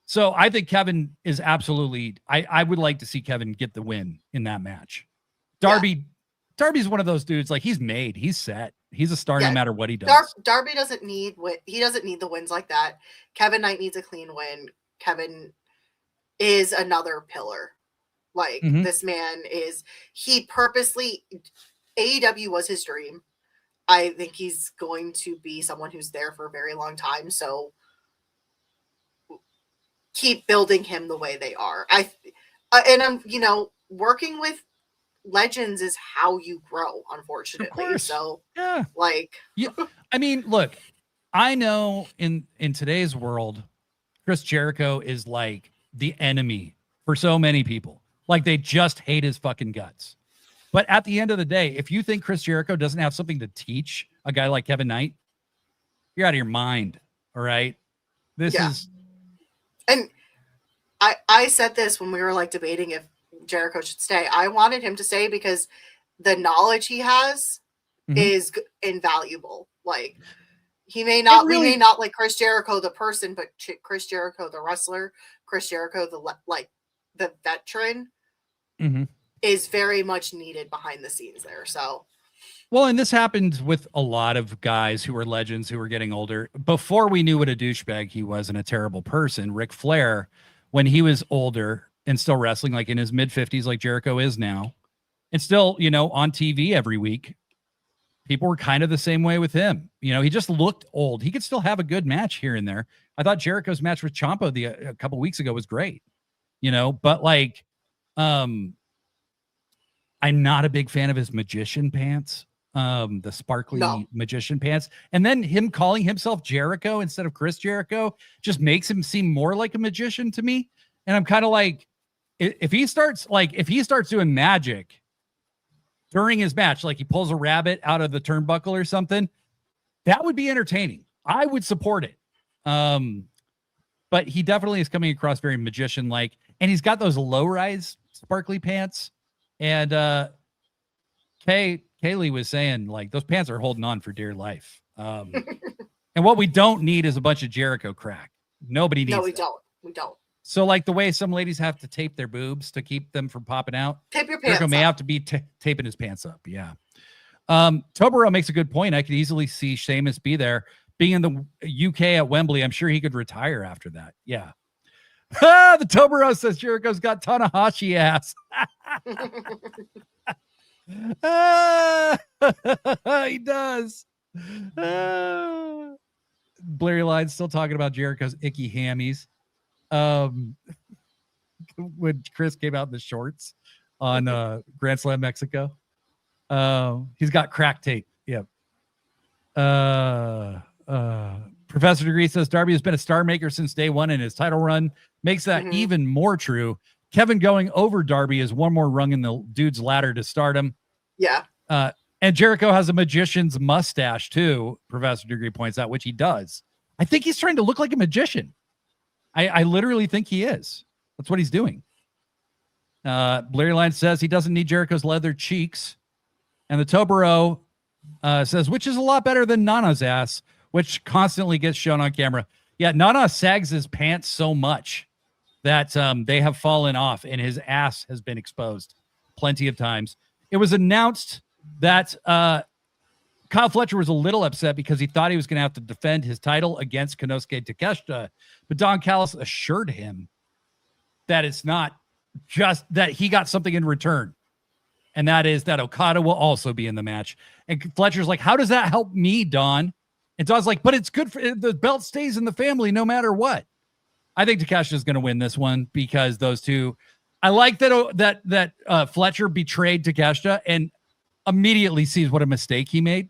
So I think Kevin is absolutely. I would like to see Kevin get the win in that match. Darby's one of those dudes. Like he's made. He's set. He's a star no matter what he does. Darby doesn't need he doesn't need the wins like that. Kevin Knight needs a clean win. Kevin is another pillar. Like this man is. He purposely. AEW was his dream. I think he's going to be someone who's there for a very long time. So keep building him the way they are. I'm, working with legends is how you grow, unfortunately. So yeah. I mean, look, I know in today's world, Chris Jericho is like the enemy for so many people. Like they just hate his fucking guts. But at the end of the day, if you think Chris Jericho doesn't have something to teach a guy like Kevin Knight, you're out of your mind. All right. This is. And I said this when we were like debating if Jericho should stay. I wanted him to stay because the knowledge he has is invaluable. Like we may not like Chris Jericho the person, but Chris Jericho the wrestler, Chris Jericho the veteran is very much needed behind the scenes there. So, well, and this happened with a lot of guys who were legends who were getting older. Before we knew what a douchebag he was and a terrible person, Ric Flair, when he was older and still wrestling, like in his mid-50s, like Jericho is now, and still, on TV every week, people were kind of the same way with him. He just looked old. He could still have a good match here and there. I thought Jericho's match with Ciampa a couple weeks ago was great, but like, I'm not a big fan of his magician pants, the sparkly magician pants. And then him calling himself Jericho instead of Chris Jericho just makes him seem more like a magician to me. And I'm kind of like, if he starts doing magic during his match, like he pulls a rabbit out of the turnbuckle or something, that would be entertaining. I would support it. But he definitely is coming across very magician-like, and he's got those low-rise sparkly pants. And Kaylee was saying, like, those pants are holding on for dear life. And what we don't need is a bunch of Jericho crack. Nobody needs. No, we don't. We don't. So, like the way some ladies have to tape their boobs to keep them from popping out, tape your pants. Jericho may have to be taping his pants up. Yeah. Tobero makes a good point. I could easily see Sheamus be there. Being in the UK at Wembley, I'm sure he could retire after that. Yeah. The Tobero says Jericho's got Tanahashi ass. He does. Blurry Line's still talking about Jericho's icky hammies. When Chris came out in the shorts on Grand Slam Mexico, he's got crack tape. Yep. Professor Degree says Darby has been a star maker since day one, and his title run makes that even more true. Kevin going over Darby is one more rung in the dude's ladder to stardom. Yeah. And Jericho has a magician's mustache too, Professor Degree points out, which he does. I think he's trying to look like a magician. I literally think he is. That's what he's doing. Blurry Line says he doesn't need Jericho's leather cheeks. And the Tobero says, which is a lot better than Nana's ass, which constantly gets shown on camera. Yeah, Nana sags his pants so much that they have fallen off and his ass has been exposed plenty of times. It was announced that Kyle Fletcher was a little upset because he thought he was going to have to defend his title against Konosuke Takeshita, but Don Callis assured him that it's not just that he got something in return, and that is that Okada will also be in the match. And Fletcher's like, how does that help me, Don? And Don's like, but it's good for the belt stays in the family no matter what. I think Takeshita is going to win this one because those two. I like that Fletcher betrayed Takeshita and immediately sees what a mistake he made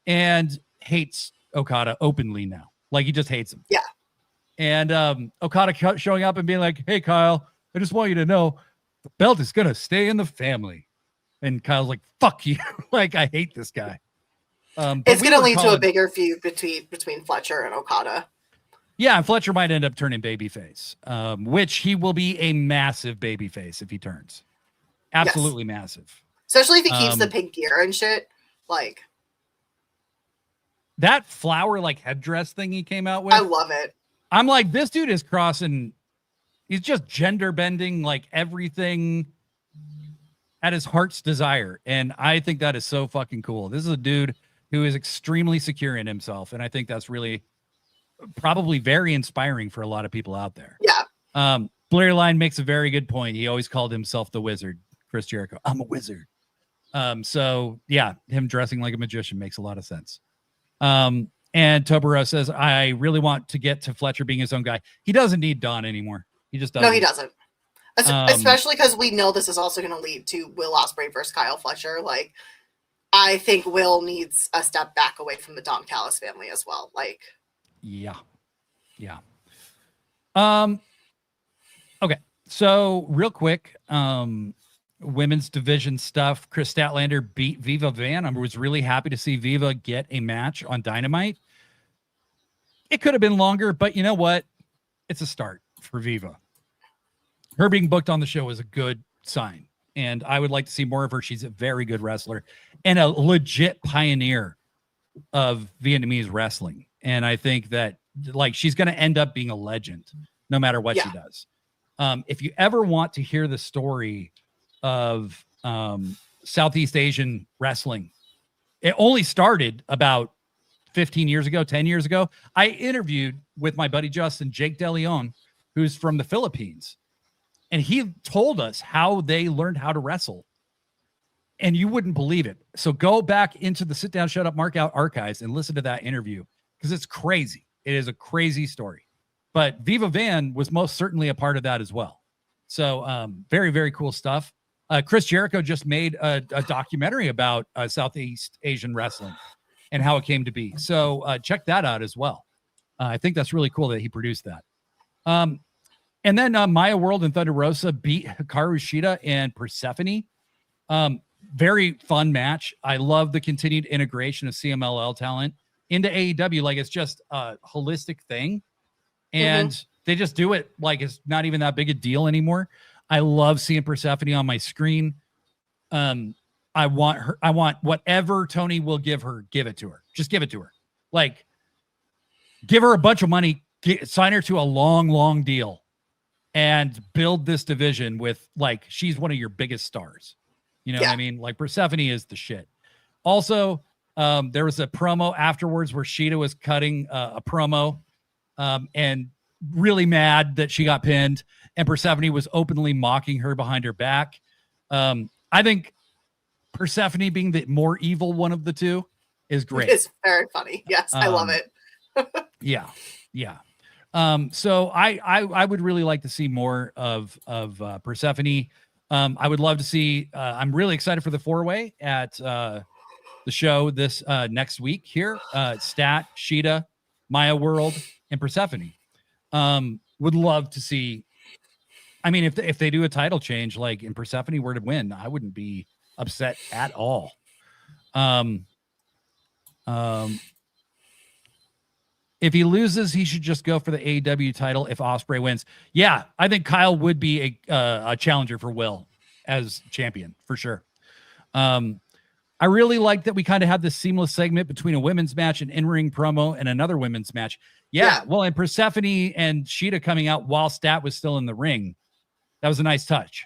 and hates Okada openly now. Like he just hates him. Yeah. And Okada showing up and being like, hey, Kyle, I just want you to know the belt is going to stay in the family. And Kyle's like, fuck you. Like, I hate this guy. It's going to lead to a bigger feud between Fletcher and Okada. Yeah, and Fletcher might end up turning babyface, which he will be a massive babyface if he turns. Absolutely massive. Especially if he keeps the pink gear and shit. Like that flower like headdress thing he came out with. I love it. I'm like, this dude is crossing. He's just gender bending like everything at his heart's desire. And I think that is so fucking cool. This is a dude who is extremely secure in himself. And I think that's really probably very inspiring for a lot of people out there. Yeah. Blair Line makes a very good point. He always called himself the wizard, Chris Jericho. I'm a wizard. So yeah, him dressing like a magician makes a lot of sense. And Tobero says, I really want to get to Fletcher being his own guy. He doesn't need Don anymore. He just doesn't. No, he doesn't. Especially because we know this is also going to lead to Will Ospreay versus Kyle Fletcher. Like, I think Will needs a step back away from the Don Callis family as well. Like, yeah. Okay. So real quick, women's division stuff. Chris Statlander beat Viva Van. I was really happy to see Viva get a match on Dynamite. It could have been longer, but you know what? It's a start for Viva. Her being booked on the show is a good sign, and I would like to see more of her. She's a very good wrestler and a legit pioneer of Vietnamese wrestling. And I think that like she's going to end up being a legend no matter what she does. If you ever want to hear the story of Southeast Asian wrestling, it only started about 15 years ago, 10 years ago. I interviewed with my buddy Justin, Jake De Leon, who's from the Philippines. And he told us how they learned how to wrestle. And you wouldn't believe it. So go back into the Sit Down, Shut Up, Mark Out archives and listen to that interview because it's crazy. It is a crazy story. But Viva Van was most certainly a part of that as well. So very, very cool stuff. Chris Jericho just made a documentary about Southeast Asian wrestling and how it came to be. So check that out as well. I think that's really cool that he produced that. And then Maya World and Thunder Rosa beat Hikaru Shida and Persephone. Very fun match. I love the continued integration of CMLL talent into AEW. Like it's just a holistic thing. And they just do it like it's not even that big a deal anymore. I love seeing Persephone on my screen. I want whatever Tony will give her, give it to her. Just give it to her. Like, give her a bunch of money, sign her to a long, long deal, and build this division with, like, she's one of your biggest stars. You know what I mean? Like, Persephone is the shit. Also, there was a promo afterwards where Shida was cutting a promo and really mad that she got pinned, and Persephone was openly mocking her behind her back. I think Persephone being the more evil one of the two is great. It's very funny. Yes, I love it. Yeah. So I would really like to see more of Persephone. I would love to see. I'm really excited for the 4-way at the show this next week here. Stat, Shida, Maya World, and Persephone. Would love to see. I mean, if they do a title change, like in Persephone were to win, I wouldn't be upset at all. If he loses, he should just go for the AEW title if Ospreay wins. Yeah, I think Kyle would be a challenger for Will as champion for sure. I really like that we kind of have this seamless segment between a women's match, an in-ring promo, and another women's match. Yeah. Well, and Persephone and Shida coming out while Stat was still in the ring. That was a nice touch.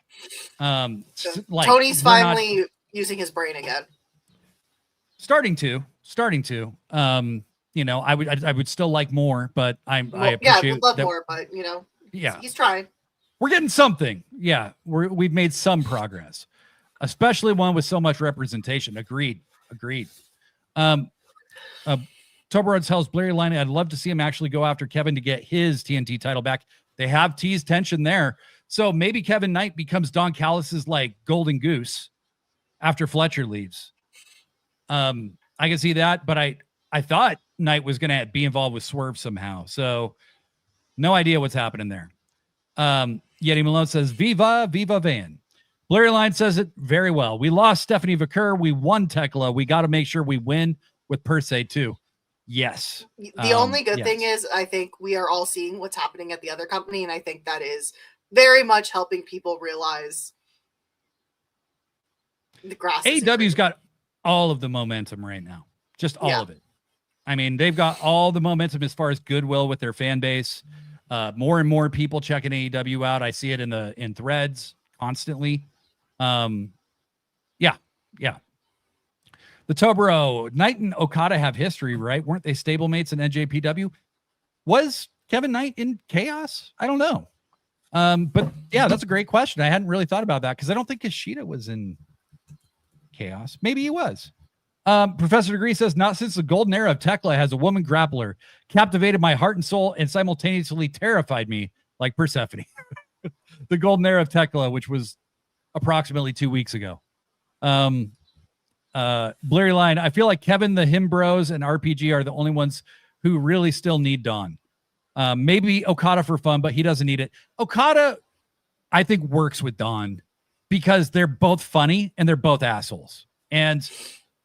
Like, Tony's finally using his brain again. Starting to. You know, I would still like more, but I appreciate would love more, but you know, he's trying. We're getting something. Yeah, we've made some progress, especially one with so much representation. Agreed. Toblerone tells Blurry Line, I'd love to see him actually go after Kevin to get his TNT title back. They have teased tension there. So maybe Kevin Knight becomes Don Callis's like golden goose after Fletcher leaves. I can see that, but I thought Knight was going to be involved with Swerve somehow. So no idea what's happening there. Yeti Malone says, Viva Van. Blurry Line says it very well. We lost Stephanie Vicker. We won Tekla. We got to make sure we win with Per Se too. Yes. The only good thing is I think we are all seeing what's happening at the other company. And I think that is very much helping people realize the grass. AEW's got all of the momentum right now. Just all of it. I mean, they've got all the momentum as far as goodwill with their fan base. More and more people checking AEW out. I see it in threads constantly. The Tobro, Knight and Okada have history, right? Weren't they stablemates in NJPW? Was Kevin Knight in Chaos? I don't know. But yeah, that's a great question. I hadn't really thought about that because I don't think Kushida was in Chaos. Maybe he was. Professor Degree says, not since the golden era of Tekla has a woman grappler captivated my heart and soul and simultaneously terrified me like Persephone. The golden era of Tekla, which was approximately 2 weeks ago. Blurry Line, I feel like Kevin, the Him Bros, and RPG are the only ones who really still need Dawn. Maybe Okada for fun, but he doesn't need it. Okada I think works with Don because they're both funny and they're both assholes. And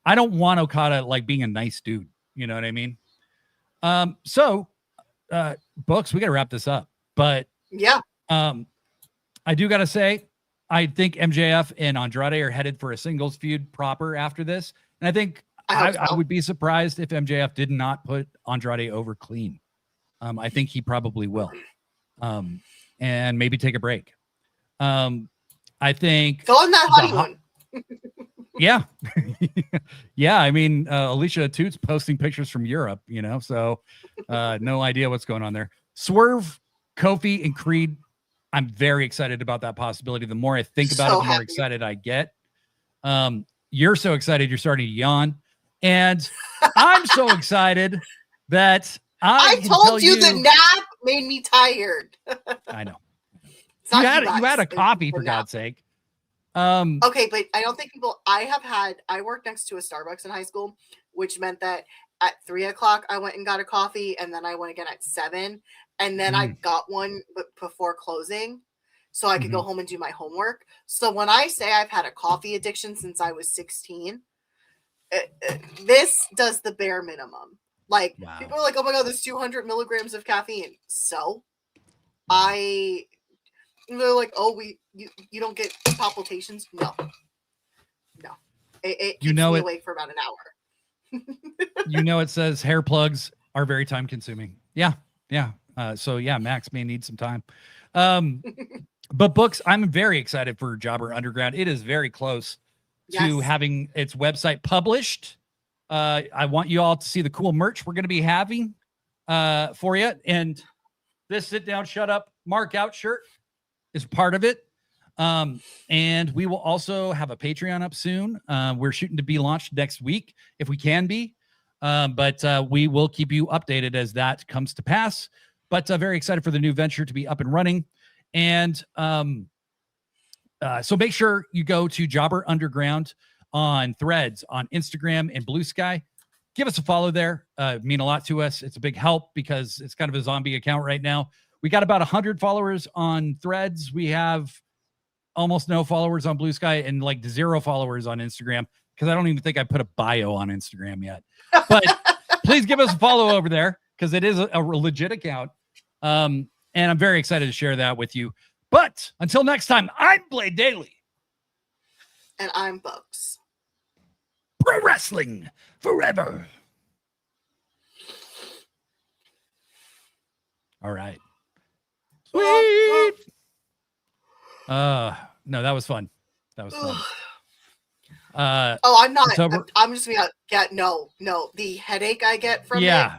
I don't want Okada like being a nice dude. You know what I mean? So Books, we got to wrap this up. But yeah, I do got to say, I think MJF and Andrade are headed for a singles feud proper after this. And I think I would be surprised if MJF did not put Andrade over clean. I think he probably will. And maybe take a break. I think go on that honeymoon. Yeah. Yeah. I mean, Alicia Toots posting pictures from Europe, you know, so no idea what's going on there. Swerve, Kofi, and Creed. I'm very excited about that possibility. The more I think about it, the more excited I get. You're so excited, you're starting to yawn. And I'm so excited that I told you the nap made me tired. I know. You had a coffee, for God's sake. Okay, but I don't think I worked next to a Starbucks in high school, which meant that at 3:00 I went and got a coffee, and then I went again at 7, and then I got one before closing so I could go home and do my homework. So when I say I've had a coffee addiction since I was 16, this does the bare minimum. Like, people are like, oh my God, there's 200 milligrams of caffeine. So they're like, oh, you don't get palpitations? No. It keeps me awake for about an hour. It says hair plugs are very time consuming. Yeah. So yeah, Max may need some time. But Books, I'm very excited for Jobber Underground. It is very close to having its website published. I want you all to see the cool merch we're going to be having for you. And this sit down, shut up, mark out shirt is part of it. And we will also have a Patreon up soon. We're shooting to be launched next week if we can be. But we will keep you updated as that comes to pass. But very excited for the new venture to be up and running. And so make sure you go to Jobber Underground on Threads, on Instagram, and Blue Sky. Give us a follow there. Mean a lot to us. It's a big help because it's kind of a zombie account right now. We got about 100 followers on Threads. We have almost no followers on Blue Sky and like 0 followers on Instagram because I don't even think I put a bio on Instagram yet. But please give us a follow over there because it is a legit account. And I'm very excited to share that with you. But until next time, I'm Blade Daily. And I'm Bugs. Pro wrestling forever. All right. Sweet. No, that was fun. That was fun. I'm not. I'm just gonna get no. The headache I get from it.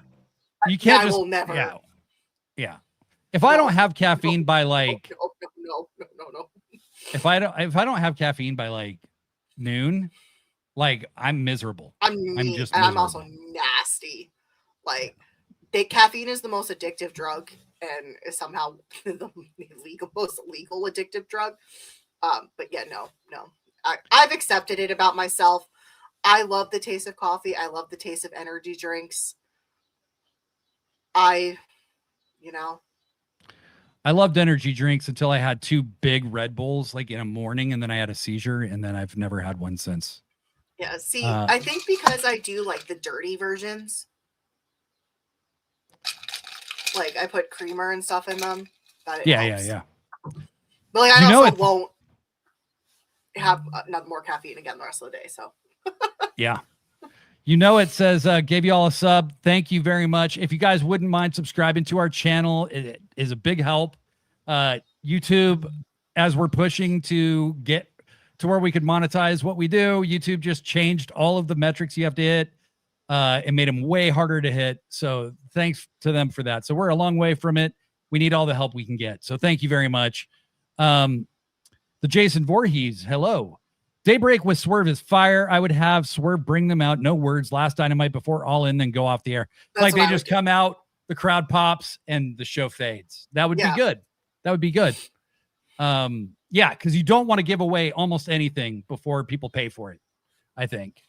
You can't. I will never. Yeah. If I don't have caffeine by like no. If I don't have caffeine by like noon, like I'm miserable. I'm just miserable. I'm also nasty. Like caffeine is the most addictive drug and is somehow the most legal addictive drug. But yeah, no. I've accepted it about myself. I love the taste of coffee. I love the taste of energy drinks. I loved energy drinks until I had 2 big Red Bulls like in a morning, and then I had a seizure, and then I've never had one since. Yeah, see, I think because I do like the dirty versions, like I put creamer and stuff in them. Yeah. But like I also won't have more caffeine again the rest of the day. So yeah. It says, gave you all a sub. Thank you very much. If you guys wouldn't mind subscribing to our channel, it is a big help. YouTube, as we're pushing to get to where we could monetize what we do, YouTube just changed all of the metrics you have to hit and made them way harder to hit. So thanks to them for that. So we're a long way from it. We need all the help we can get. So thank you very much. The Jason Voorhees, hello. Daybreak with Swerve is fire. I would have Swerve bring them out. No words. Last Dynamite before All In, then go off the air. Like they just come out, the crowd pops, and the show fades. That would be good. That would be good. Yeah, because you don't want to give away almost anything before people pay for it, I think.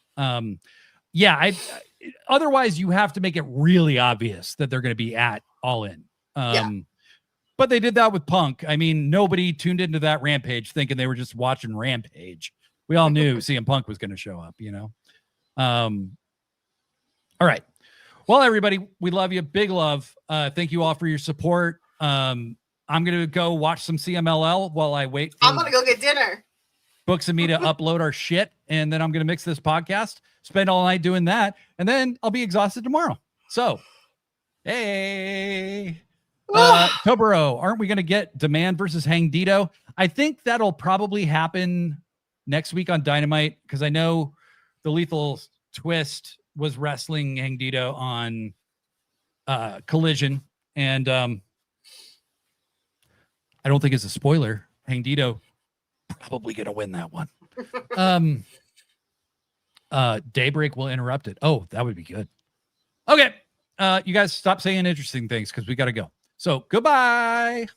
Otherwise, you have to make it really obvious that they're going to be at All In. But they did that with Punk. I mean, nobody tuned into that Rampage thinking they were just watching Rampage. We all knew CM Punk was going to show up, you know? All right. Well, everybody, we love you. Big love. Thank you all for your support. I'm going to go watch some CMLL while I wait for I'm going to go get dinner. Books and me to upload our shit. And then I'm going to mix this podcast, spend all night doing that. And then I'll be exhausted tomorrow. So, hey, Tobero, aren't we going to get Demand versus Hangdito? I think that'll probably happen next week on Dynamite, because I know the Lethal Twist was wrestling Hangdito on Collision, and I don't think it's a spoiler. Hangdito probably gonna win that one. Daybreak will interrupt it. Oh, that would be good. Okay, you guys stop saying interesting things because we got to go. So goodbye.